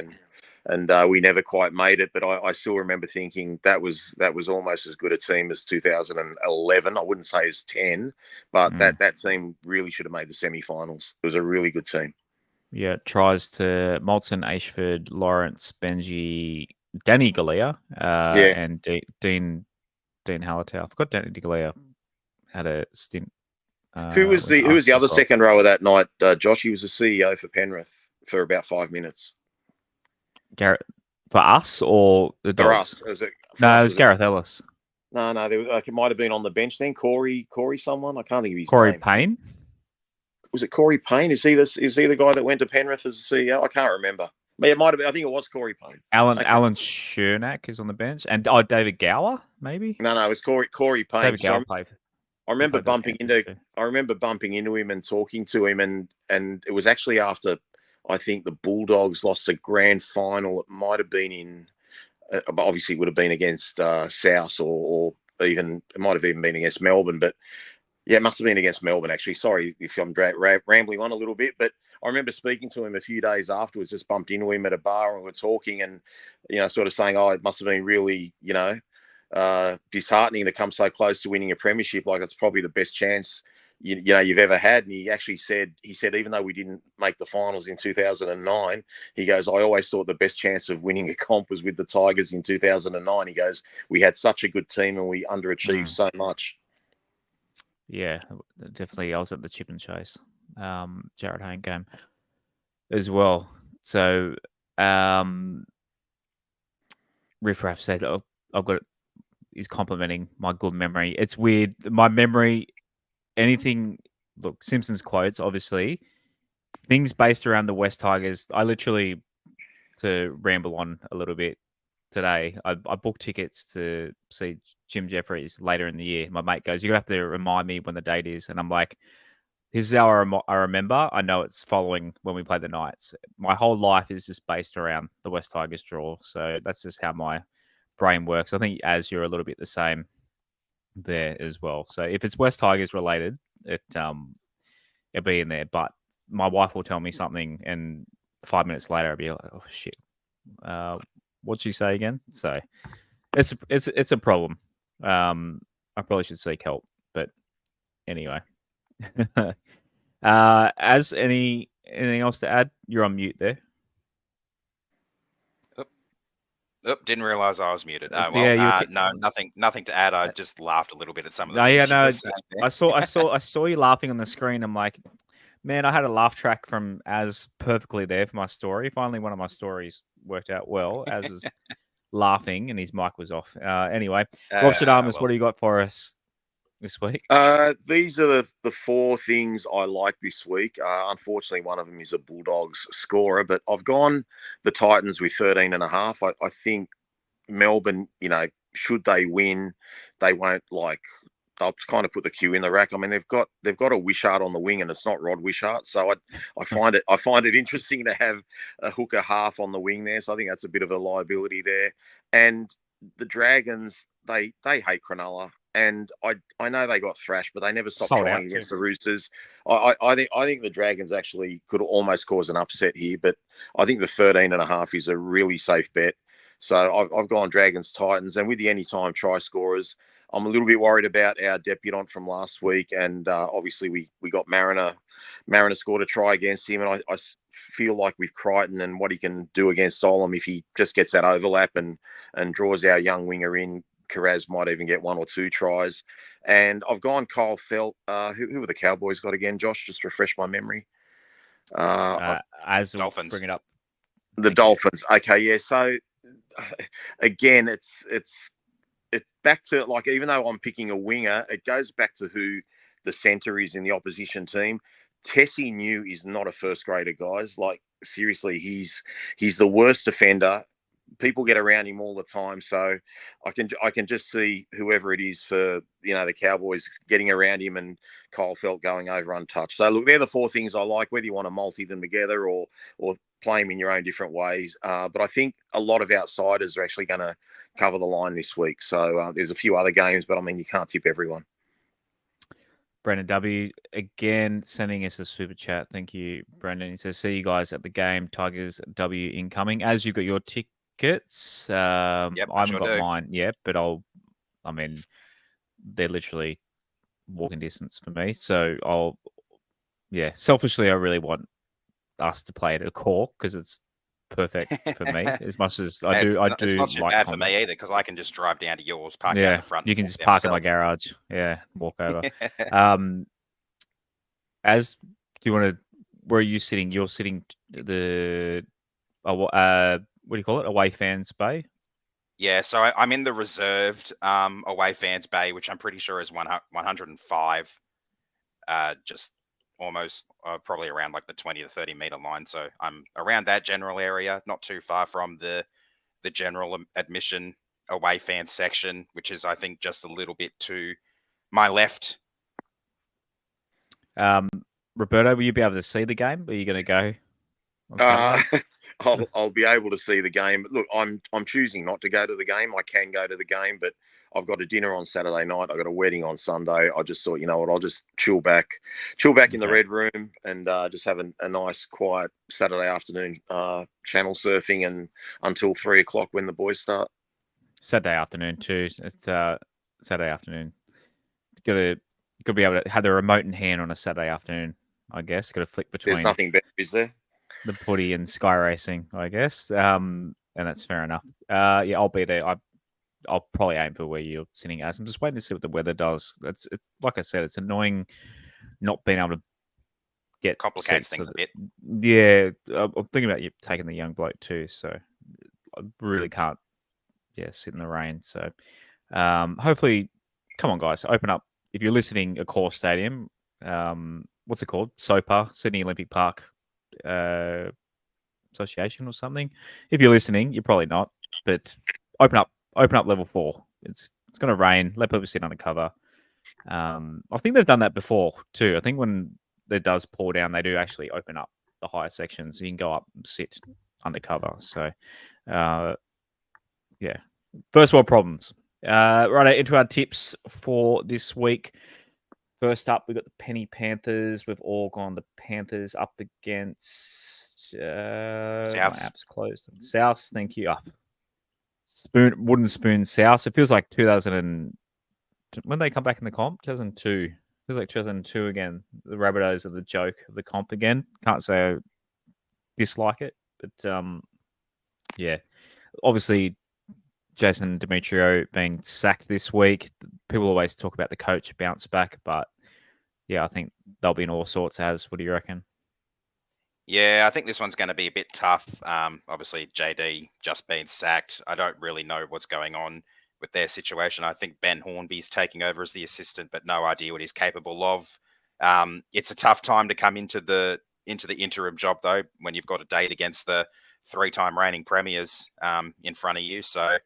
Speaker 3: and we never quite made it. But I still remember thinking that was almost as good a team as 2011. I wouldn't say as 10, but that team really should have made the semi-finals. It was a really good team.
Speaker 1: Yeah, tries to Molson, Ashford, Lawrence, Benji, Danny Galea, and Dean Hallertau. I forgot Danny Galea had a stint.
Speaker 3: Who was the other second rower that night? Josh, he was the CEO for Penrith for about 5 minutes.
Speaker 1: Garrett, for us or the Dogs?
Speaker 3: For us. It
Speaker 1: was Gareth Ellis.
Speaker 3: No, there was, it might have been on the bench then. Corey someone. I can't think of his
Speaker 1: name.
Speaker 3: name.
Speaker 1: Payne?
Speaker 3: was it Corey Payne? Is he the guy that went to Penrith as CEO? I can't remember. It might have been. I think it was Corey Payne.
Speaker 1: Alan Chernak is on the bench, and David Gower maybe.
Speaker 3: No, it was Corey Payne.
Speaker 1: David Gower played.
Speaker 3: I remember bumping into him and talking to him, and it was actually after I think the Bulldogs lost a grand final. It might have been in, obviously it would have been against South, or even it might have even been against Melbourne, but yeah, it must have been against Melbourne actually. Sorry if I'm rambling on a little bit, but I remember speaking to him a few days afterwards. Just bumped into him at a bar and we were talking, and sort of saying, "Oh, it must have been really, disheartening to come so close to winning a premiership. Like it's probably the best chance you've ever had." And he actually said, even though we didn't make the finals in 2009, he goes, "I always thought the best chance of winning a comp was with the Tigers in 2009." He goes, "We had such a good team and we underachieved so much."
Speaker 1: Yeah, definitely. I was at the Chip and Chase, Jared Hayne game as well. So, Riff Raff said, I've got it. He's complimenting my good memory. It's weird. My memory, look, Simpsons quotes, obviously, things based around the West Tigers. I literally, to ramble on a little bit today, I booked tickets to see Jim Jeffries later in the year. My mate goes, "You're going to have to remind me when the date is." And I'm like, this is how I remember. I know it's following when we play the Knights. My whole life is just based around the West Tigers draw. So that's just how my brain works. I think as you're a little bit the same there as well. So if it's West Tigers related, it'll be in there. But my wife will tell me something, and 5 minutes later, I'll be like, "Oh shit, what'd she say again?" So it's a problem. I probably should seek help, but anyway. As anything else to add? You're on mute there.
Speaker 2: Didn't realize I was muted. No, nothing to add. I just laughed a little bit at some of the things you were saying there.
Speaker 1: I saw you laughing on the screen. I'm like, man, I had a laugh track from Az perfectly there for my story. Finally, one of my stories worked out well. Az is laughing and his mic was off. Anyway, Robstradamous, what do you got for us this week?
Speaker 3: These are the four things I like this week. Unfortunately, one of them is a Bulldogs scorer, but I've gone the Titans with 13.5. I think Melbourne, should they win, they won't they'll kind of put the cue in the rack. I mean, they've got a Wishart on the wing, and it's not Rod Wishart. So I find it interesting to have a hooker half on the wing there. So I think that's a bit of a liability there. And the Dragons, they hate Cronulla. And I know they got thrashed, but they never stopped trying against the Roosters. I think the Dragons actually could almost cause an upset here, but I think the 13.5 is a really safe bet. So I've gone Dragons Titans, and with the anytime try scorers, I'm a little bit worried about our debutant from last week, and obviously we got Mariner scored a try against him, and I feel like with Crichton and what he can do against Solom, if he just gets that overlap and draws our young winger in, Carraz might even get one or two tries. And I've gone Kyle Felt. Who were the Cowboys got again, Josh? Just refresh my memory.
Speaker 1: As
Speaker 2: Dolphins.
Speaker 1: Bring it up.
Speaker 3: The Dolphins. Okay, yeah. So again, it's back to, like, even though I'm picking a winger, it goes back to who the centre is in the opposition team. Tessie New is not a first grader, guys. Like, seriously, he's the worst defender. People get around him all the time, so I can just see whoever it is for the Cowboys getting around him, and Kyle Felt going over untouched. So look, they're the four things I like, whether you want to multi them together or play them in your own different ways. But I think a lot of outsiders are actually going to cover the line this week. So there's a few other games, but I mean, you can't tip everyone.
Speaker 1: Brendan W. again sending us a super chat. Thank you, Brendan. He says, "See you guys at the game. Tigers W incoming." As you got your tickets, I haven't got mine yet, but they're literally walking distance for me. So selfishly, I really want us to play at Accor because it's perfect for me. As much as I do,
Speaker 2: it's not too bad for me either, because I can just drive down to yours, park out in the front.
Speaker 1: You can just park in my garage. Yeah, walk over. As do you want to? Where are you sitting? You're sitting what do you call it? Away fans bay.
Speaker 2: Yeah, so I'm in the reserved away fans bay, which I'm pretty sure is 105. Just almost probably around like the 20 to 30 meter line. So I'm around that general area, not too far from the general admission away fan section, which is, I think, just a little bit to my left.
Speaker 1: Roberto, will you be able to see the game? Are you going to go?
Speaker 3: I'll be able to see the game. Look, I'm choosing not to go to the game. I can go to the game, but I've got a dinner on Saturday night. I've got a wedding on Sunday. I just thought, you know what, I'll just chill back in the Red Room and just have a nice, quiet Saturday afternoon channel surfing and until 3 o'clock when the boys start.
Speaker 1: Saturday afternoon too. It's Saturday afternoon. Got to be able to have the remote in hand on a Saturday afternoon. I guess got to flick between.
Speaker 3: There's nothing better, is there?
Speaker 1: The footy and sky racing, I guess. And that's fair enough. Yeah, I'll be there. I'll probably aim for where you're sitting as. I'm just waiting to see what the weather does. It's like I said, it's annoying not being able to get
Speaker 2: complicates things a bit.
Speaker 1: Yeah, I'm thinking about you taking the young bloke too, so I really can't. Yeah, sit in the rain. So hopefully, come on, guys, open up. If you're listening, Accor Stadium, what's it called? SOPA, Sydney Olympic Park Association or something. If you're listening, you're probably not, but open up level 4. It's going to rain. Let people sit under cover. I think they've done that before too. I think when it does pour down, they do actually open up the higher sections. So you can go up and sit under cover. So, yeah, first world problems. Right, into our tips for this week. First up, we've got the Penny Panthers. We've all gone the Panthers up against
Speaker 2: Souths.
Speaker 1: My app's closed. Souths, thank you. Wooden Spoon Souths. It feels like 2000 when they come back in the comp, 2002. Feels like 2002 again. The Rabbitohs are the joke of the comp again. Can't say I dislike it, but yeah, obviously Jason Demetrio being sacked this week. People always talk about the coach bounce back, but yeah, I think they'll be in all sorts. What do you reckon?
Speaker 2: Yeah, I think this one's going to be a bit tough. Obviously, JD just being sacked. I don't really know what's going on with their situation. I think Ben Hornby's taking over as the assistant, but no idea what he's capable of. It's a tough time to come into the interim job, though, when you've got a date against the 3-time reigning premiers in front of you. So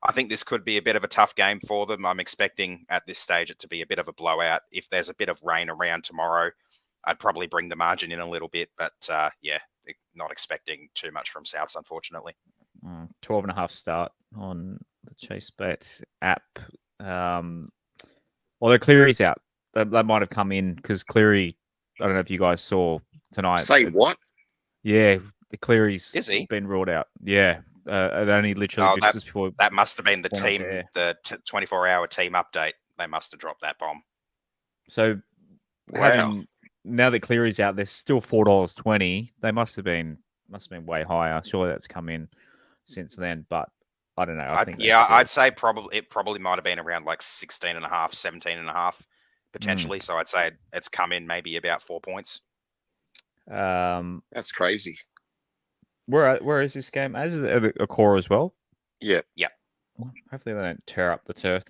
Speaker 2: I think this could be a bit of a tough game for them. I'm expecting at this stage it to be a bit of a blowout. If there's a bit of rain around tomorrow, I'd probably bring the margin in a little bit. But yeah, not expecting too much from Souths, unfortunately.
Speaker 1: 12.5 start on the Chase Bet app. Although Cleary's out. That might have come in because Cleary, I don't know if you guys saw tonight.
Speaker 3: Say what?
Speaker 1: Yeah, the Cleary's
Speaker 2: Is he?
Speaker 1: been ruled out. Yeah. It only literally just before.
Speaker 2: That must have been the team, the 24-hour team update. They must have dropped that bomb.
Speaker 1: So, now that Cleary's out, there's still $4.20. They must have been way higher. Surely that's come in since then, but I don't know.
Speaker 2: I'd say it probably might have been around like 16.5, 17.5 potentially. So I'd say it's come in maybe about 4 points.
Speaker 3: That's crazy.
Speaker 1: Where is this game? Is it a core as well?
Speaker 3: Yeah.
Speaker 1: Hopefully they don't tear up the turf.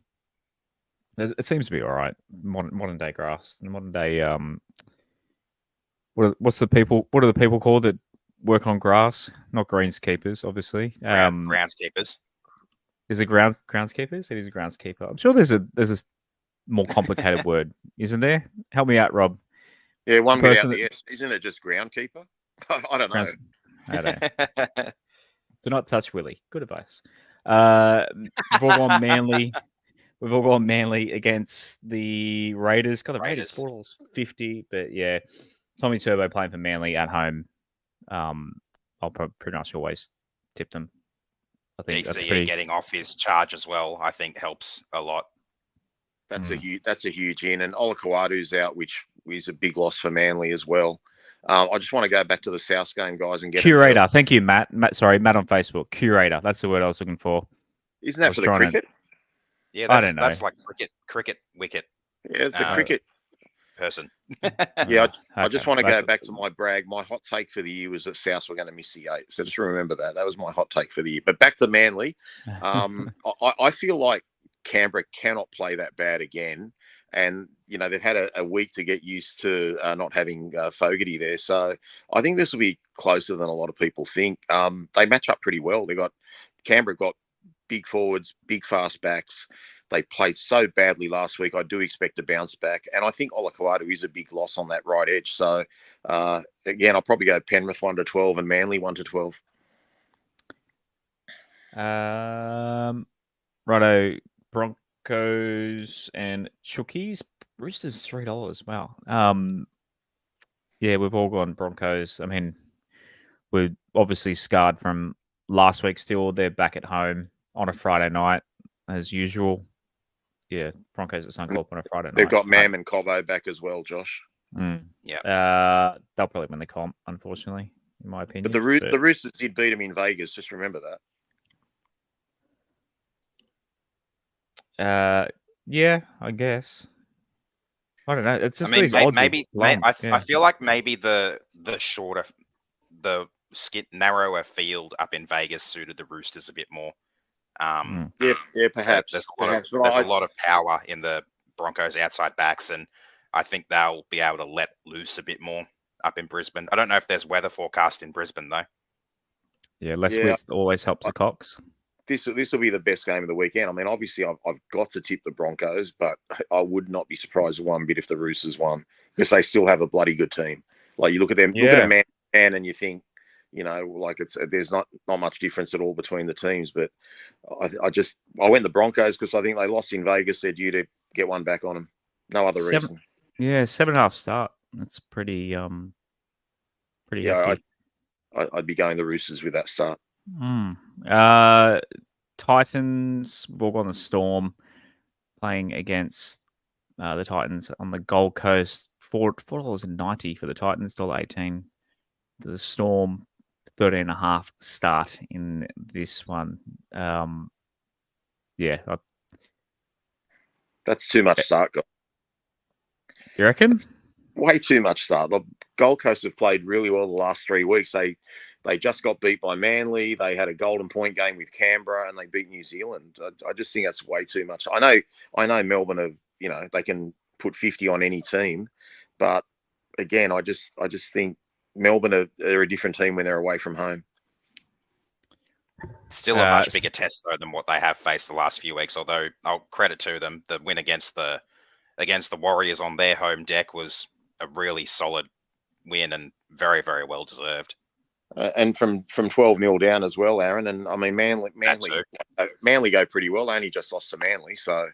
Speaker 1: It seems to be all right. Modern day grass, modern day. What are the people called that work on grass? Not greenskeepers, obviously.
Speaker 2: Groundskeepers.
Speaker 1: Is it groundskeepers? It is a groundskeeper. I'm sure there's a more complicated word, isn't there? Help me out, Rob.
Speaker 3: Yeah, one bit out there. Isn't it just groundkeeper? I don't know.
Speaker 1: I don't know. Do not touch Willie. Good advice. We've all gone Manly. We've all gone Manly against the Raiders. God, the Raiders $4.50. But yeah, Tommy Turbo playing for Manly at home. I'll pretty much always tip them. I think
Speaker 2: DCE getting off his charge as well, I think helps a lot.
Speaker 3: That's a huge in, and Olakuadu's out, which is a big loss for Manly as well. I just want to go back to the South game, guys, and get
Speaker 1: Curator. Thank you, Matt. Matt on Facebook. Curator. That's the word I was looking for.
Speaker 3: Isn't that for the cricket?
Speaker 2: Yeah,
Speaker 1: I don't know.
Speaker 2: That's like cricket wicket.
Speaker 3: Yeah, it's a cricket
Speaker 2: person.
Speaker 3: Yeah, I just want to go back to my brag. My hot take for the year was that South were going to miss the 8. So just remember that. That was my hot take for the year. But back to Manly. I feel like Canberra cannot play that bad again. and they've had a week to get used to not having Fogarty there. So I think this will be closer than a lot of people think. They match up pretty well. Canberra got big forwards, big fast backs. They played so badly last week. I do expect a bounce back, and I think Olakau'atu is a big loss on that right edge. So again, I'll probably go Penrith 1-12 and Manly 1-12.
Speaker 1: Righto, Broncos and Chookies. Roosters $3. Wow. Yeah, we've all gone Broncos. I mean, we're obviously scarred from last week. Still, they're back at home on a Friday night as usual. Yeah, Broncos at Suncorp on a Friday night.
Speaker 3: They've got Mam and Cobbo back as well, Josh.
Speaker 2: Yeah.
Speaker 1: They'll probably win the comp, unfortunately, in my opinion.
Speaker 3: But the Roosters did beat them in Vegas. Just remember
Speaker 2: that.
Speaker 1: Yeah, I guess. I don't know. It's just
Speaker 2: these odds. I feel like maybe the narrower field up in Vegas suited the Roosters a bit more.
Speaker 3: Yeah, perhaps.
Speaker 2: There's a lot of power in the Broncos outside backs, and I think they'll be able to let loose a bit more up in Brisbane. I don't know if there's weather forecast in Brisbane though.
Speaker 1: Yeah, less wind always helps the Cox.
Speaker 3: This will be the best game of the weekend. I mean, obviously, I've got to tip the Broncos, but I would not be surprised one bit if the Roosters won, because they still have a bloody good team. Like, you look at them, look at a man, and you think, like there's not much difference at all between the teams. But I went the Broncos because I think they lost in Vegas. They're due to get one back on them. No other reason.
Speaker 1: Yeah, 7.5 start. That's pretty hefty.
Speaker 3: I'd be going the Roosters with that start.
Speaker 1: Titans walk on the Storm, playing against the Titans on the Gold Coast. $4.90 for the Titans, $1.18 for the Storm. 13.5 start in this one.
Speaker 3: That's too much start.
Speaker 1: You reckon?
Speaker 3: That's way too much start. The Gold Coast have played really well the last 3 weeks. They just got beat by Manly. They had a golden point game with Canberra, and they beat New Zealand. I just think that's way too much. I know Melbourne have, they can put 50 on any team, but again, I just think Melbourne are a different team when they're away from home.
Speaker 2: Still a much bigger test though than what they have faced the last few weeks. Although I'll credit to them, the win against the Warriors on their home deck was a really solid win and very, very well deserved.
Speaker 3: And from 12-0 down as well, Aaron. And I mean, Manly go pretty well. They only just lost to Manly, so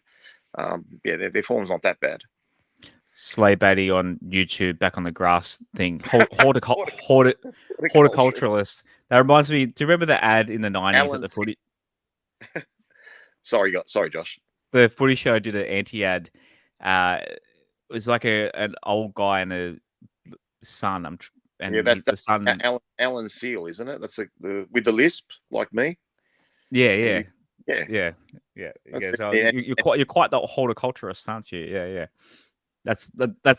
Speaker 3: their form's not that bad.
Speaker 1: Slay Batty on YouTube, back on the grass thing. Horticulturalist. That reminds me. Do you remember the ad in the 90s at the footy?
Speaker 3: Sorry, Josh.
Speaker 1: The footy show did an anti-ad. It was like an old guy and a son.
Speaker 3: That's
Speaker 1: the son.
Speaker 3: Alan Seal, isn't it? That's with the lisp, like me.
Speaker 1: Yeah. You're quite the horticulturist, aren't you? Yeah. That's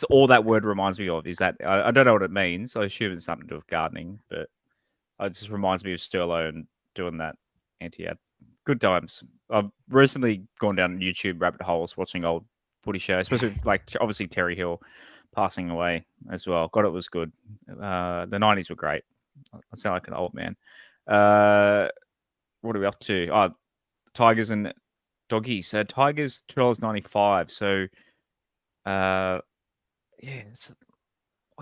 Speaker 1: all that word reminds me of. Is that I don't know what it means. I assume it's something to do with gardening, but it just reminds me of Sterlo and doing that anti-ad. Good times. I've recently gone down YouTube rabbit holes watching old footy shows, especially like obviously Terry Hill passing away as well. God, it was good. The 90s were great. I sound like an old man. What are we up to? Oh, Tigers and Doggies. So Tigers $2.95. So I'll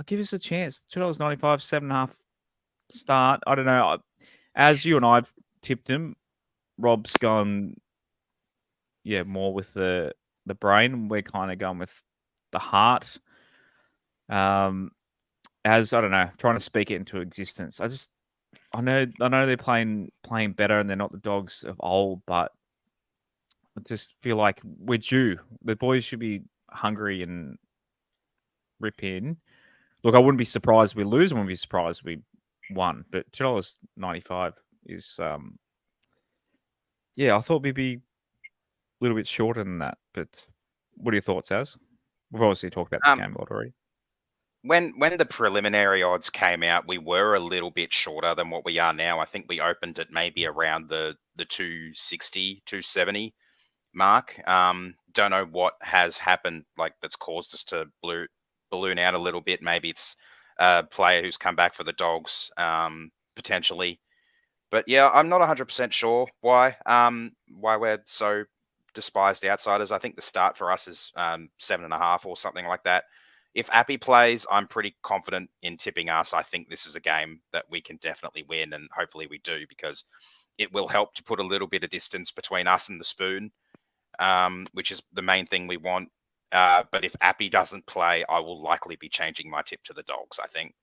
Speaker 1: give us a chance. $2.95, 7.5 start. I don't know. As you and I've tipped him, Rob's gone more with the brain. We're kind of going with the heart. As I don't know, trying to speak it into existence. I know they're playing better and they're not the Dogs of old, but I just feel like we're due. The boys should be hungry and rip in. Look, I wouldn't be surprised we lose. I wouldn't be surprised we won. But $2.95 is I thought we'd be a little bit shorter than that. But what are your thoughts, Az? We've obviously talked about this game a lot already.
Speaker 2: When the preliminary odds came out, we were a little bit shorter than what we are now. I think we opened at maybe around the 260, 270. mark. Don't know what has happened, like that's caused us to balloon out a little bit. Maybe it's a player who's come back for the Dogs, potentially. But yeah, I'm not 100% sure why we're so despised outsiders. I think the start for us is 7.5 or something like that. If Appy plays, I'm pretty confident in tipping us. I think this is a game that we can definitely win, and hopefully we do, because it will help to put a little bit of distance between us and the Spoon, which is the main thing we want. But if Appy doesn't play, I will likely be changing my tip to the Dogs, I think.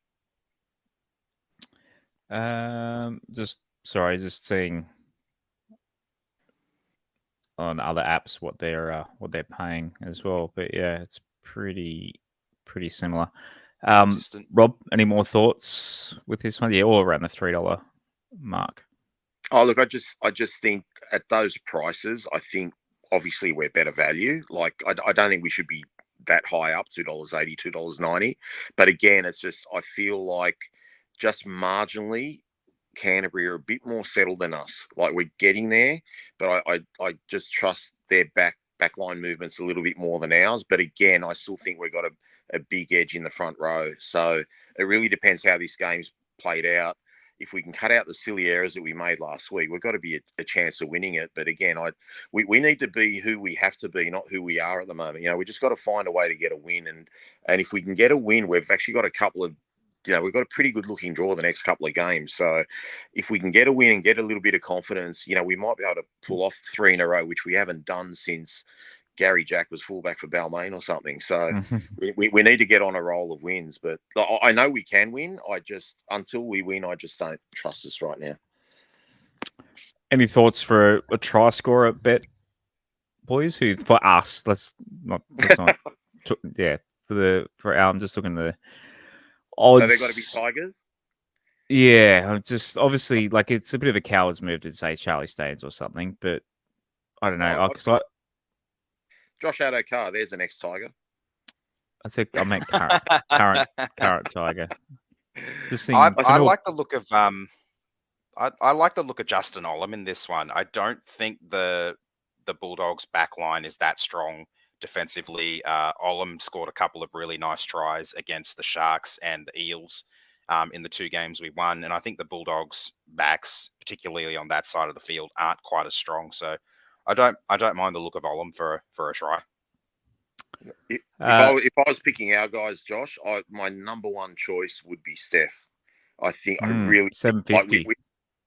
Speaker 1: Just seeing on other apps what they're paying as well. But yeah, it's pretty similar. Rob, any more thoughts with this one? Yeah, all around the $3 mark.
Speaker 3: Oh, look, I just think at those prices, I think obviously we're better value. Like, I don't think we should be that high up, $2.80, $2.90. But again, it's just, I feel like just marginally, Canterbury are a bit more settled than us. Like, we're getting there, but I just trust their backline movements a little bit more than ours. But again, I still think we've got a big edge in the front row. So it really depends how this game's played out. If we can cut out the silly errors that we made last week, we've got to be a chance of winning it. But again, we need to be who we have to be, not who we are at the moment. You know, we just got to find a way to get a win. And if we can get a win, we've actually got a couple of, we've got a pretty good looking draw the next couple of games. So if we can get a win and get a little bit of confidence, we might be able to pull off 3 in a row, which we haven't done since Gary Jack was fullback for Balmain or something. So we need to get on a roll of wins. But I know we can win. Until we win, I just don't trust us right now.
Speaker 1: Any thoughts for a try scorer bet, boys? For us, let's not for Al, I'm just looking at the odds.
Speaker 3: So they've got to be Tigers?
Speaker 1: Yeah, I'm just obviously, like, it's a bit of a coward's move to say Charlie Staines or something, but I don't know.
Speaker 3: Josh Addo-Carr, there's an ex-Tiger.
Speaker 1: I meant current Tiger. Just
Speaker 2: I like the look of I like the look of Justin Olam in this one. I don't think the Bulldogs back line is that strong defensively. Olam scored a couple of really nice tries against the Sharks and the Eels in the 2 games we won, and I think the Bulldogs backs, particularly on that side of the field, aren't quite as strong. So I don't mind the look of Olam for a try.
Speaker 3: If I was picking our guys, Josh, my number one choice would be Steph. I think I really
Speaker 1: 750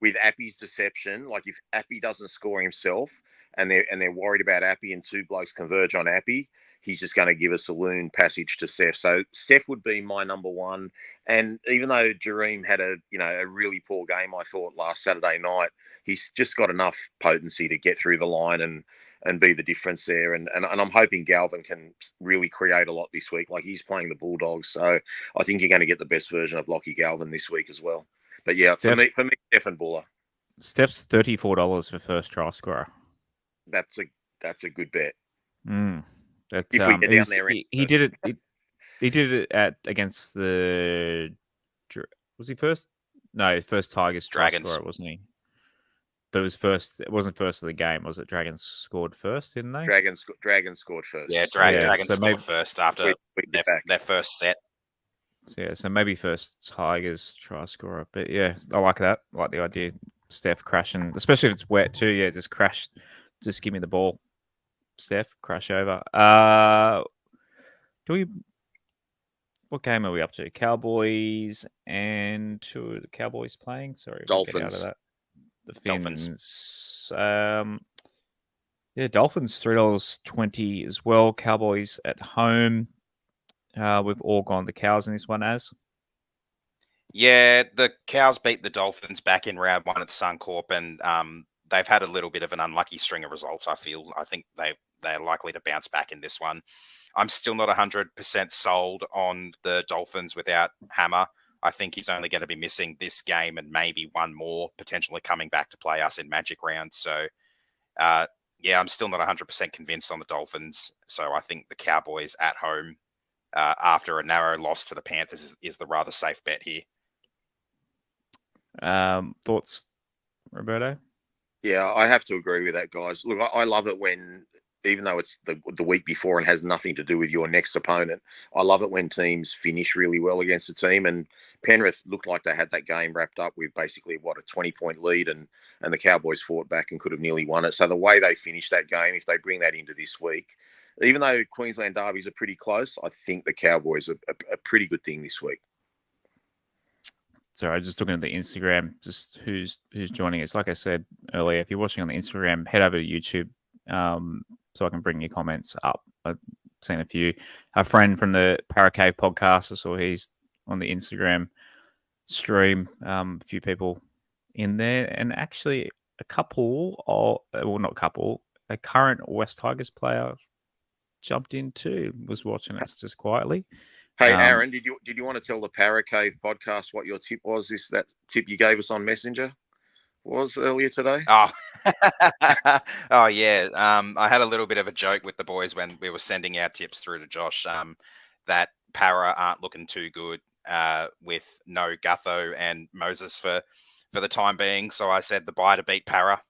Speaker 3: with Appy's deception. Like, if Appy doesn't score himself, and they're worried about Appy, and 2 blokes converge on Appy, he's just going to give a saloon passage to Steph. So Steph would be my number one. And even though Jareem had a really poor game, I thought, last Saturday night, he's just got enough potency to get through the line and be the difference there. And I'm hoping Galvin can really create a lot this week. Like, he's playing the Bulldogs, so I think you're going to get the best version of Lockie Galvin this week as well. But yeah, for me, Steph and Buller.
Speaker 1: Steph's $34 for first try scorer.
Speaker 3: That's a good bet.
Speaker 1: If
Speaker 3: we get down there,
Speaker 1: he did it. He did it against the. Was he first? No, first Tigers
Speaker 2: Dragons
Speaker 1: scorer, wasn't he? But it was first. It wasn't first of the game, was it? Dragons scored first, didn't they?
Speaker 3: Dragons scored first.
Speaker 2: Yeah, Dragons scored first after their first set.
Speaker 1: So maybe first Tigers try scorer. But yeah, I like that. I like the idea. Steph crashing, especially if it's wet too. Yeah, just crash. Just give me the ball, Steph. Crash over. What game are we up to? Cowboys and who are the Cowboys playing? Sorry,
Speaker 3: Dolphins.
Speaker 1: Get out of that. The Fins. Dolphins $3.20 as well. Cowboys at home. We've all gone the Cows in this one, as.
Speaker 2: Yeah, the Cows beat the Dolphins back in round 1 at the Suncorp, and they've had a little bit of an unlucky string of results, I feel. I think they're likely to bounce back in this one. I'm still not 100% sold on the Dolphins without Hammer. I think he's only going to be missing this game and maybe one more, potentially coming back to play us in Magic Round. So, I'm still not 100% convinced on the Dolphins. So I think the Cowboys at home, after a narrow loss to the Panthers, is the rather safe bet here.
Speaker 1: Thoughts, Roberto?
Speaker 3: Yeah, I have to agree with that, guys. Look, I love it when even though it's the week before and has nothing to do with your next opponent. I love it when teams finish really well against a team, and Penrith looked like they had that game wrapped up with basically a 20-point lead, and the Cowboys fought back and could have nearly won it. So the way they finished that game, if they bring that into this week, even though Queensland derbies are pretty close, I think the Cowboys are a pretty good thing this week.
Speaker 1: Sorry, just looking at the Instagram, just who's joining us. Like I said earlier, if you're watching on the Instagram, head over to YouTube so I can bring your comments up. I've seen a few. A friend from the Paracave podcast, I saw he's on the Instagram stream. A few people in there, and actually a current West Tigers player jumped in too, was watching us just quietly.
Speaker 3: Hey, Aaron, did you want to tell the Paracave podcast what your tip was? That tip you gave us on Messenger was earlier today?
Speaker 2: Oh, oh yeah. I had a little bit of a joke with the boys when we were sending our tips through to Josh. That Para aren't looking too good with no Gutho and Moses for the time being. So I said the buy to beat Para.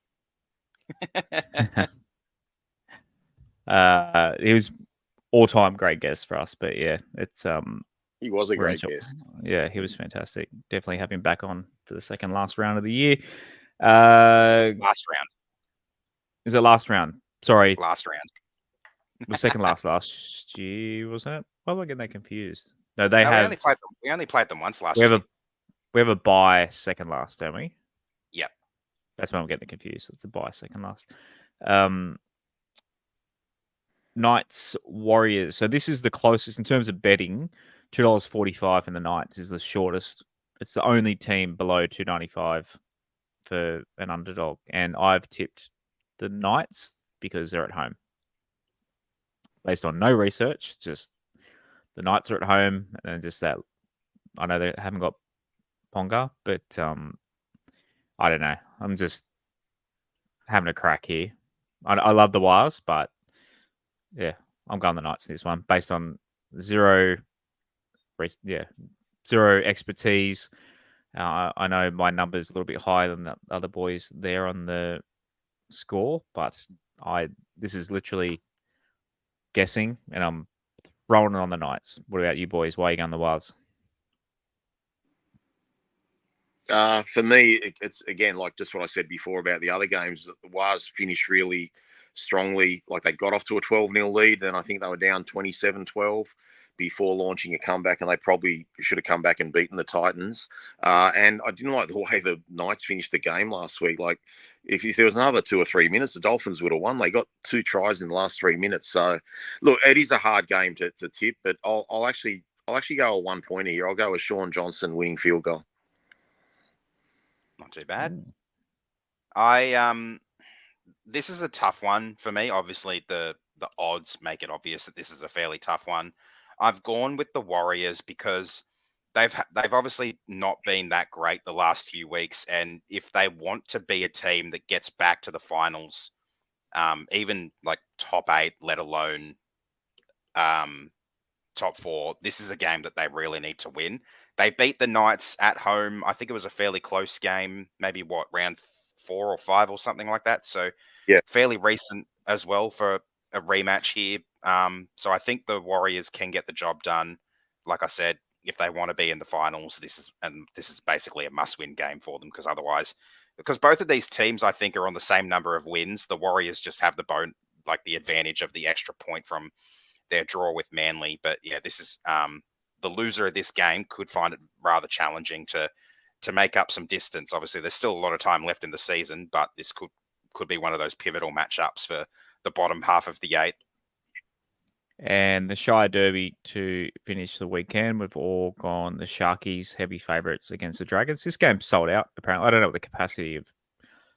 Speaker 1: He was all-time great guest for us, but yeah, it's
Speaker 3: he was a great guest.
Speaker 1: Yeah, he was fantastic. Definitely have him back on for the second last round of the year.
Speaker 2: Last round.
Speaker 1: Is it last round? Sorry,
Speaker 2: last round.
Speaker 1: The second last year, wasn't it? Why am I getting that confused? No,
Speaker 2: We only played them once last year.
Speaker 1: We have a bye second last, don't we?
Speaker 2: Yep.
Speaker 1: That's when I'm getting confused. It's a bye second last. Knights Warriors. So this is the closest in terms of betting. $2.45 in the Knights is the shortest. It's the only team below $2.95 for an underdog, and I've tipped the Knights because they're at home. Based on no research, just the Knights are at home, and just that. I know they haven't got Ponga, but I don't know. I'm just having a crack here. I love the Wires, but yeah, I'm going the Knights in this one based on zero expertise. I know my number's a little bit higher than the other boys there on the score, but this is literally guessing, and I'm rolling it on the Knights. What about you boys? Why are you going the Wilds?
Speaker 3: For me, it's again like just what I said before about the other games. The Wires finished really strongly. Like they got off to a 12-0 lead, then I think they were down 27-12 before launching a comeback, and they probably should have come back and beaten the Titans. And I didn't like the way the Knights finished the game last week. Like if there was another 2 or 3 minutes, the Dolphins would have won. They got 2 tries in the last 3 minutes. So look, it is a hard game to tip, but I'll actually go a 1-pointer here. I'll go with Sean Johnson winning field goal.
Speaker 2: Not too bad. This is a tough one for me. Obviously, the odds make it obvious that this is a fairly tough one. I've gone with the Warriors because they've obviously not been that great the last few weeks, and if they want to be a team that gets back to the finals, even like top 8, let alone top 4, this is a game that they really need to win. They beat the Knights at home. I think it was a fairly close game, maybe round 4 or 5 or something like that. So
Speaker 3: yeah,
Speaker 2: fairly recent as well for a rematch here. So I think the Warriors can get the job done. Like I said, if they want to be in the finals, this is basically a must-win game for them because both of these teams I think are on the same number of wins. The Warriors just have the advantage of the extra point from their draw with Manly. But yeah, this is the loser of this game could find it rather challenging to make up some distance. Obviously, there's still a lot of time left in the season, but this could be one of those pivotal matchups for the bottom half of the 8.
Speaker 1: And the Shire Derby to finish the weekend, we've all gone the Sharkies, heavy favourites against the Dragons. This game's sold out, apparently. I don't know what the capacity of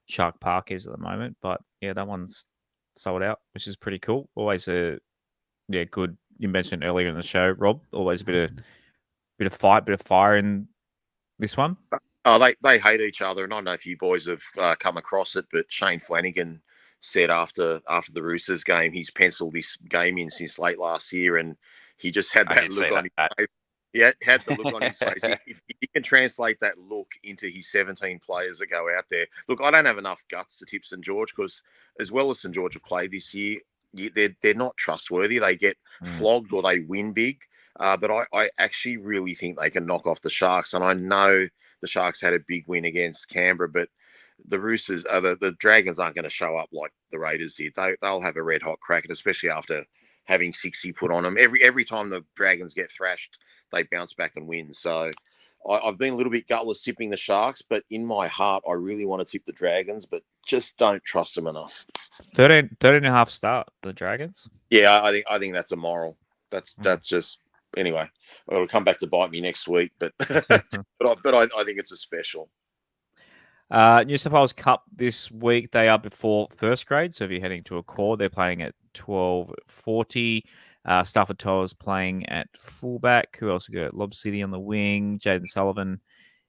Speaker 1: Shark Park is at the moment, but yeah, that one's sold out, which is pretty cool. Always good. You mentioned earlier in the show, Rob, always a bit of fight, bit of fire in this one.
Speaker 3: Oh, they hate each other, and I don't know if you boys have come across it, but Shane Flanagan said after the Roosters game, he's penciled this game in since late last year, and he just had that look on his face. Yeah, had the look on his face. If you can translate that look into his 17 players that go out there. Look, I don't have enough guts to tip St. George because as well as St. George have played this year, they're not trustworthy. They get flogged or they win big. But I actually really think they can knock off the Sharks. And I know the Sharks had a big win against Canberra, but the Roosters, the Dragons aren't going to show up like the Raiders did. They'll have a red hot crack, and especially after having 60 put on them. Every time the Dragons get thrashed, they bounce back and win. So I've been a little bit gutless tipping the Sharks, but in my heart, I really want to tip the Dragons, but just don't trust them enough.
Speaker 1: 13 and a half start, the Dragons.
Speaker 3: Yeah, I think that's immoral. That's just anyway. It'll come back to bite me next week, but but I think it's a special.
Speaker 1: New South Wales Cup this week. They are before first grade, so if you're heading to Accor, they're playing at 12:40. Stafford Tower's playing at fullback. Who else we got? Lob City on the wing. Jaden Sullivan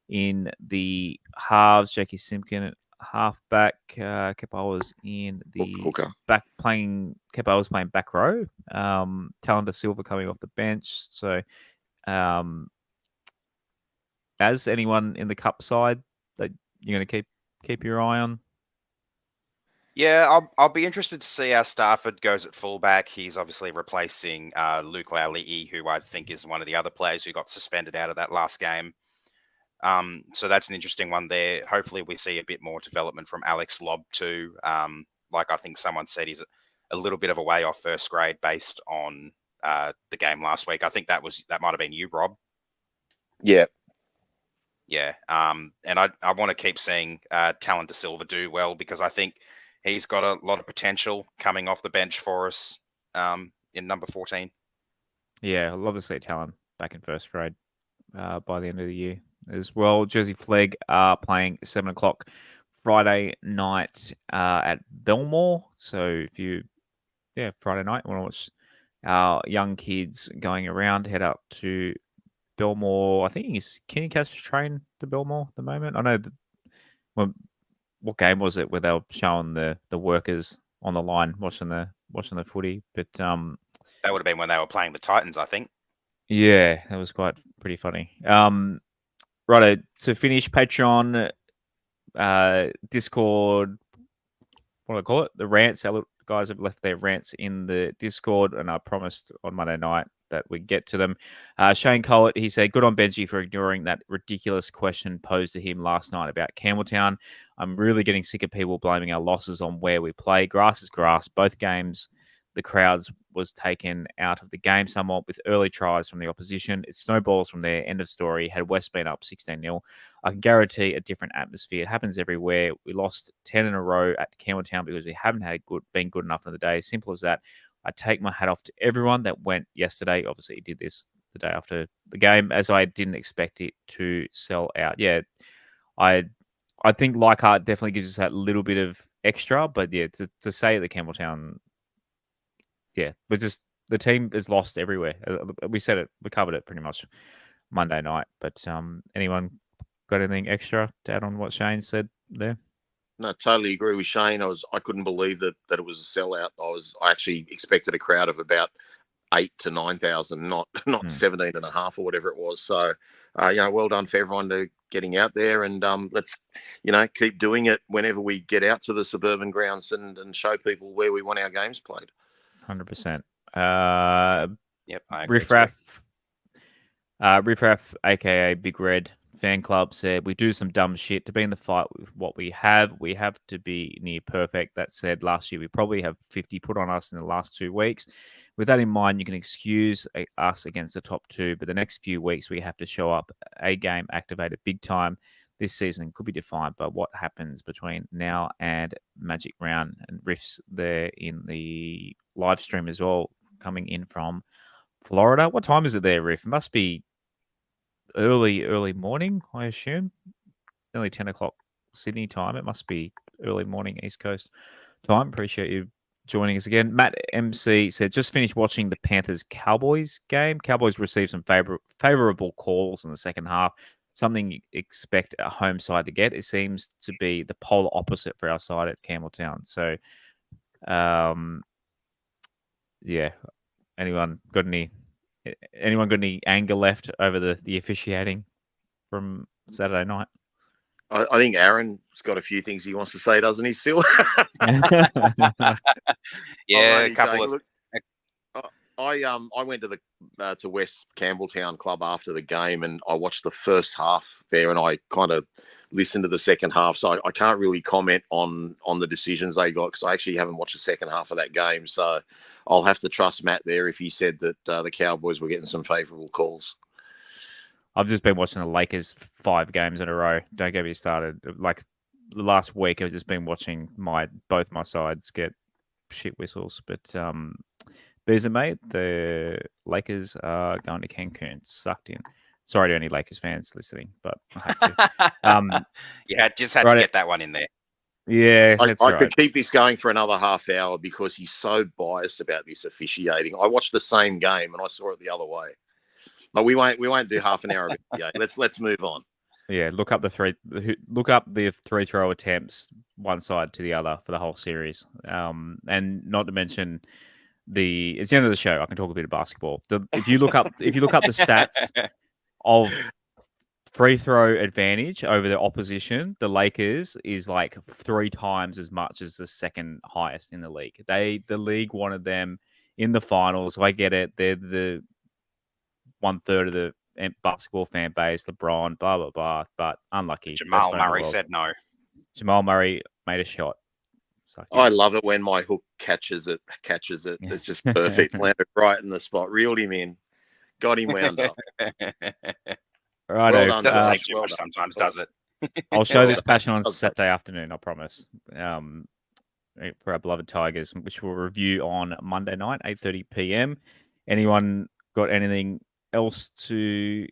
Speaker 1: in the halves. Jackie Simpkin at halfback. Kepao's in the
Speaker 3: Hooker.
Speaker 1: back playing. Kepao's playing back row. Talon Da Silva coming off the bench. So, as anyone in the Cup side that you're going to keep your eye on?
Speaker 2: Yeah, I'll be interested to see how Stafford goes at fullback. He's obviously replacing Luke Laulii, who I think is one of the other players who got suspended out of that last game. So that's an interesting one there. Hopefully we see a bit more development from Alex Lobb too. Like I think someone said, he's a little bit of a way off first grade based on the game last week. I think that might have been you, Rob.
Speaker 3: Yeah.
Speaker 2: Yeah. And I want to keep seeing Talon Da Silva do well, because I think he's got a lot of potential coming off the bench for us in number 14.
Speaker 1: Yeah, I'd love to see Talon back in first grade by the end of the year as well. Jersey Flegg are playing 7 o'clock Friday night at Belmore. So Friday night, want to watch our young kids going around, head up to Belmore. I think can you catch a train to Belmore at the moment? I know what game was it where they were showing the workers on the line watching the footy? But
Speaker 2: that would have been when they were playing the Titans, I think.
Speaker 1: Yeah, that was pretty funny. Righto, to finish, Patreon, Discord, what do I call it? The rants. Our guys have left their rants in the Discord, and I promised on Monday night that we'd get to them. Shane Collett, he said, good on Benji for ignoring that ridiculous question posed to him last night about Campbelltown. I'm really getting sick of people blaming our losses on where we play. Grass is grass. Both games, the crowds was taken out of the game somewhat with early tries from the opposition. It snowballs from there. End of story. Had West been up 16-0, I can guarantee a different atmosphere. It happens everywhere. We lost 10 in a row at Campbelltown because we haven't been good enough in the day. Simple as that. I take my hat off to everyone that went yesterday. Obviously, he did this the day after the game, as I didn't expect it to sell out. Yeah, I think Leichhardt definitely gives us that little bit of extra, but yeah, to say that Campbelltown, yeah, but just the team is lost everywhere. We said it, we covered it pretty much Monday night. But anyone got anything extra to add on what Shane said there?
Speaker 3: No, totally agree with Shane. I couldn't believe that it was a sellout. I actually expected a crowd of about 8,000 to 9,000, not 17.5 or whatever it was. So, well done for everyone to getting out there, and let's keep doing it whenever we get out to the suburban grounds and show people where we want our games played.
Speaker 1: 100%.
Speaker 2: Yep, I agree.
Speaker 1: Riffraff, aka Big Red Fan Club, said, we do some dumb shit. To be in the fight with what we have to be near perfect. That said, last year we probably have 50 put on us in the last 2 weeks. With that in mind, you can excuse us against the top two, but the next few weeks we have to show up. A game activated big time. This season could be defined by what happens between now and Magic Round, and Riffs there in the live stream as well, coming in from Florida. What time is it there, Riff? It must be early morning, I assume. Nearly 10 o'clock Sydney time. It must be early morning East Coast time. Appreciate you joining us again. Matt MC said, just finished watching the Panthers-Cowboys game. Cowboys received some favorable calls in the second half. Something you expect a home side to get. It seems to be the polar opposite for our side at Campbelltown. So, yeah. Anyone got any anger left over the officiating from Saturday night?
Speaker 3: I think Aaron's got a few things he wants to say, doesn't he, still?
Speaker 2: Yeah,
Speaker 3: Alrighty,
Speaker 2: a couple
Speaker 3: Jake.
Speaker 2: of.
Speaker 3: Look, I went to the to West Campbelltown Club after the game, and I watched the first half there, and I kind of listened to the second half. So I can't really comment on the decisions they got because I actually haven't watched the second half of that game. So I'll have to trust Matt there if he said that the Cowboys were getting some favourable calls.
Speaker 1: I've just been watching the Lakers 5 games in a row. Don't get me started. Like the last week, I've just been watching both my sides get shit whistles. But Beers and mate, the Lakers are going to Cancun. Sucked in. Sorry to any Lakers fans listening, but I have to.
Speaker 2: Yeah, just had to get that one in there.
Speaker 1: Yeah,
Speaker 3: I
Speaker 1: right.
Speaker 3: could keep this going for another half hour because he's so biased about this officiating. I watched the same game and I saw it the other way. But we won't do half an hour of it. Yeah, let's move on.
Speaker 1: Yeah, look up the three throw attempts one side to the other for the whole series. And not to mention it's the end of the show. I can talk a bit of basketball. If you look up the stats of free throw advantage over the opposition, the Lakers is like 3 times as much as the second highest in the league. The league wanted them in the finals. So I get it. They're the 1/3 of the basketball fan base, LeBron, blah, blah, blah, but unlucky.
Speaker 2: Jamal Murray said no.
Speaker 1: Jamal Murray made a shot.
Speaker 3: I love it when my hook catches it. It's just perfect. Landed right in the spot. Reeled him in. Got him wound up.
Speaker 1: Right.
Speaker 2: Well done. Doesn't take too much sometimes, does it?
Speaker 1: I'll show this passion on Saturday afternoon, I promise. For our beloved Tigers, which we'll review on Monday night, 8:30 p.m. Anyone got anything else to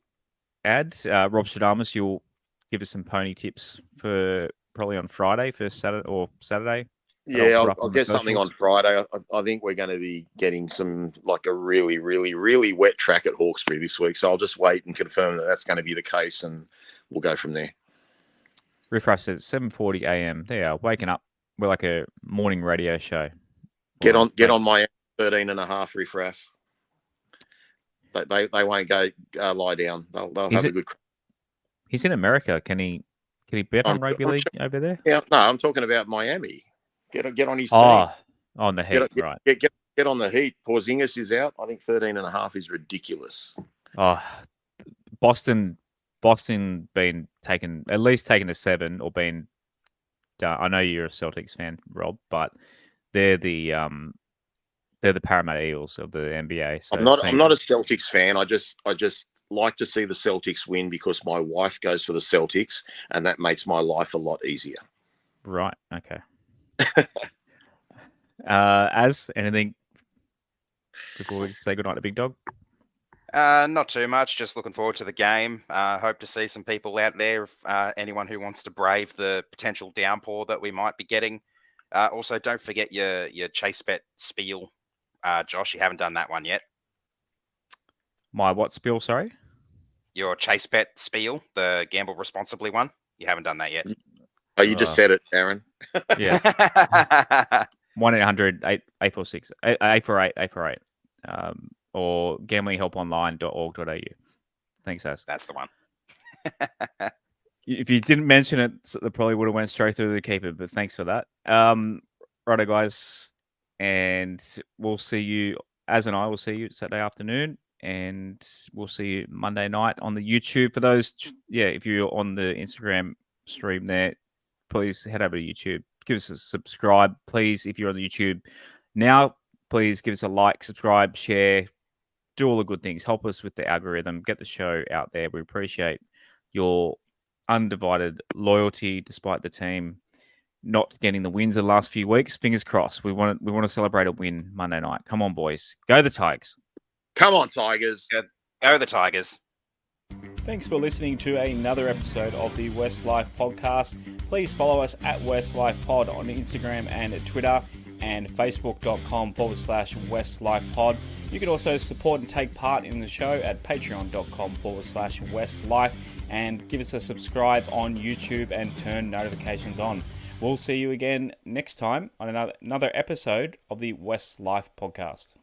Speaker 1: add? Robstradamous, you'll give us some pony tips for probably on Friday for Saturday.
Speaker 3: Yeah, I'll get something on Friday. I think we're going to be getting some like a really, really, really wet track at Hawkesbury this week. So I'll just wait and confirm that that's going to be the case, and we'll go from there.
Speaker 1: Riffraff says 7:40 a.m. They are waking up. We're like a morning radio show.
Speaker 3: Get on my 13.5 Riffraff. They won't go lie down. They'll have a good.
Speaker 1: He's in America. Can he bet on rugby league over there?
Speaker 3: Yeah, no, I'm talking about Miami. Get on his team.
Speaker 1: On the Heat, right?
Speaker 3: Get on the Heat. Porzingis is out. I think 13.5 is ridiculous.
Speaker 1: Oh, Boston been taken to 7 or been. I know you're a Celtics fan, Rob, but they're the Parramatta Eels of the NBA. So
Speaker 3: I'm not a Celtics fan. I just like to see the Celtics win because my wife goes for the Celtics, and that makes my life a lot easier.
Speaker 1: Right. Okay. As anything before we say goodnight to Big Dog?
Speaker 2: Not too much. Just looking forward to the game. Hope to see some people out there. Anyone who wants to brave the potential downpour that we might be getting. Also, don't forget your chase bet spiel, Josh. You haven't done that one yet.
Speaker 1: My what spiel? Sorry.
Speaker 2: Your chase bet spiel, the gamble responsibly one. You haven't done that yet.
Speaker 3: Oh, you just said it, Aaron.
Speaker 1: Yeah. 1-800-846 848 or gamblinghelponline.org.au. Thanks, Az.
Speaker 2: That's the one.
Speaker 1: If you didn't mention it, it probably would have went straight through the keeper, but thanks for that. Righto, guys, and we'll see you. Az and I will see you Saturday afternoon, and we'll see you Monday night on the YouTube. For those, if you're on the Instagram stream there, please head over to YouTube. Give us a subscribe, please. If you're on the YouTube now, please give us a like, subscribe, share, do all the good things. Help us with the algorithm. Get the show out there. We appreciate your undivided loyalty, despite the team not getting the wins the last few weeks. Fingers crossed. We want to celebrate a win Monday night. Come on, boys. Go the Tigers.
Speaker 3: Come on, Tigers.
Speaker 2: Go the Tigers.
Speaker 1: Thanks for listening to another episode of the WestsLife podcast. Please follow us at WestsLife Pod on Instagram and Twitter and facebook.com/WestsLife Pod. You can also support and take part in the show at patreon.com/WestsLife and give us a subscribe on YouTube and turn notifications on. We'll see you again next time on another episode of the WestsLife podcast.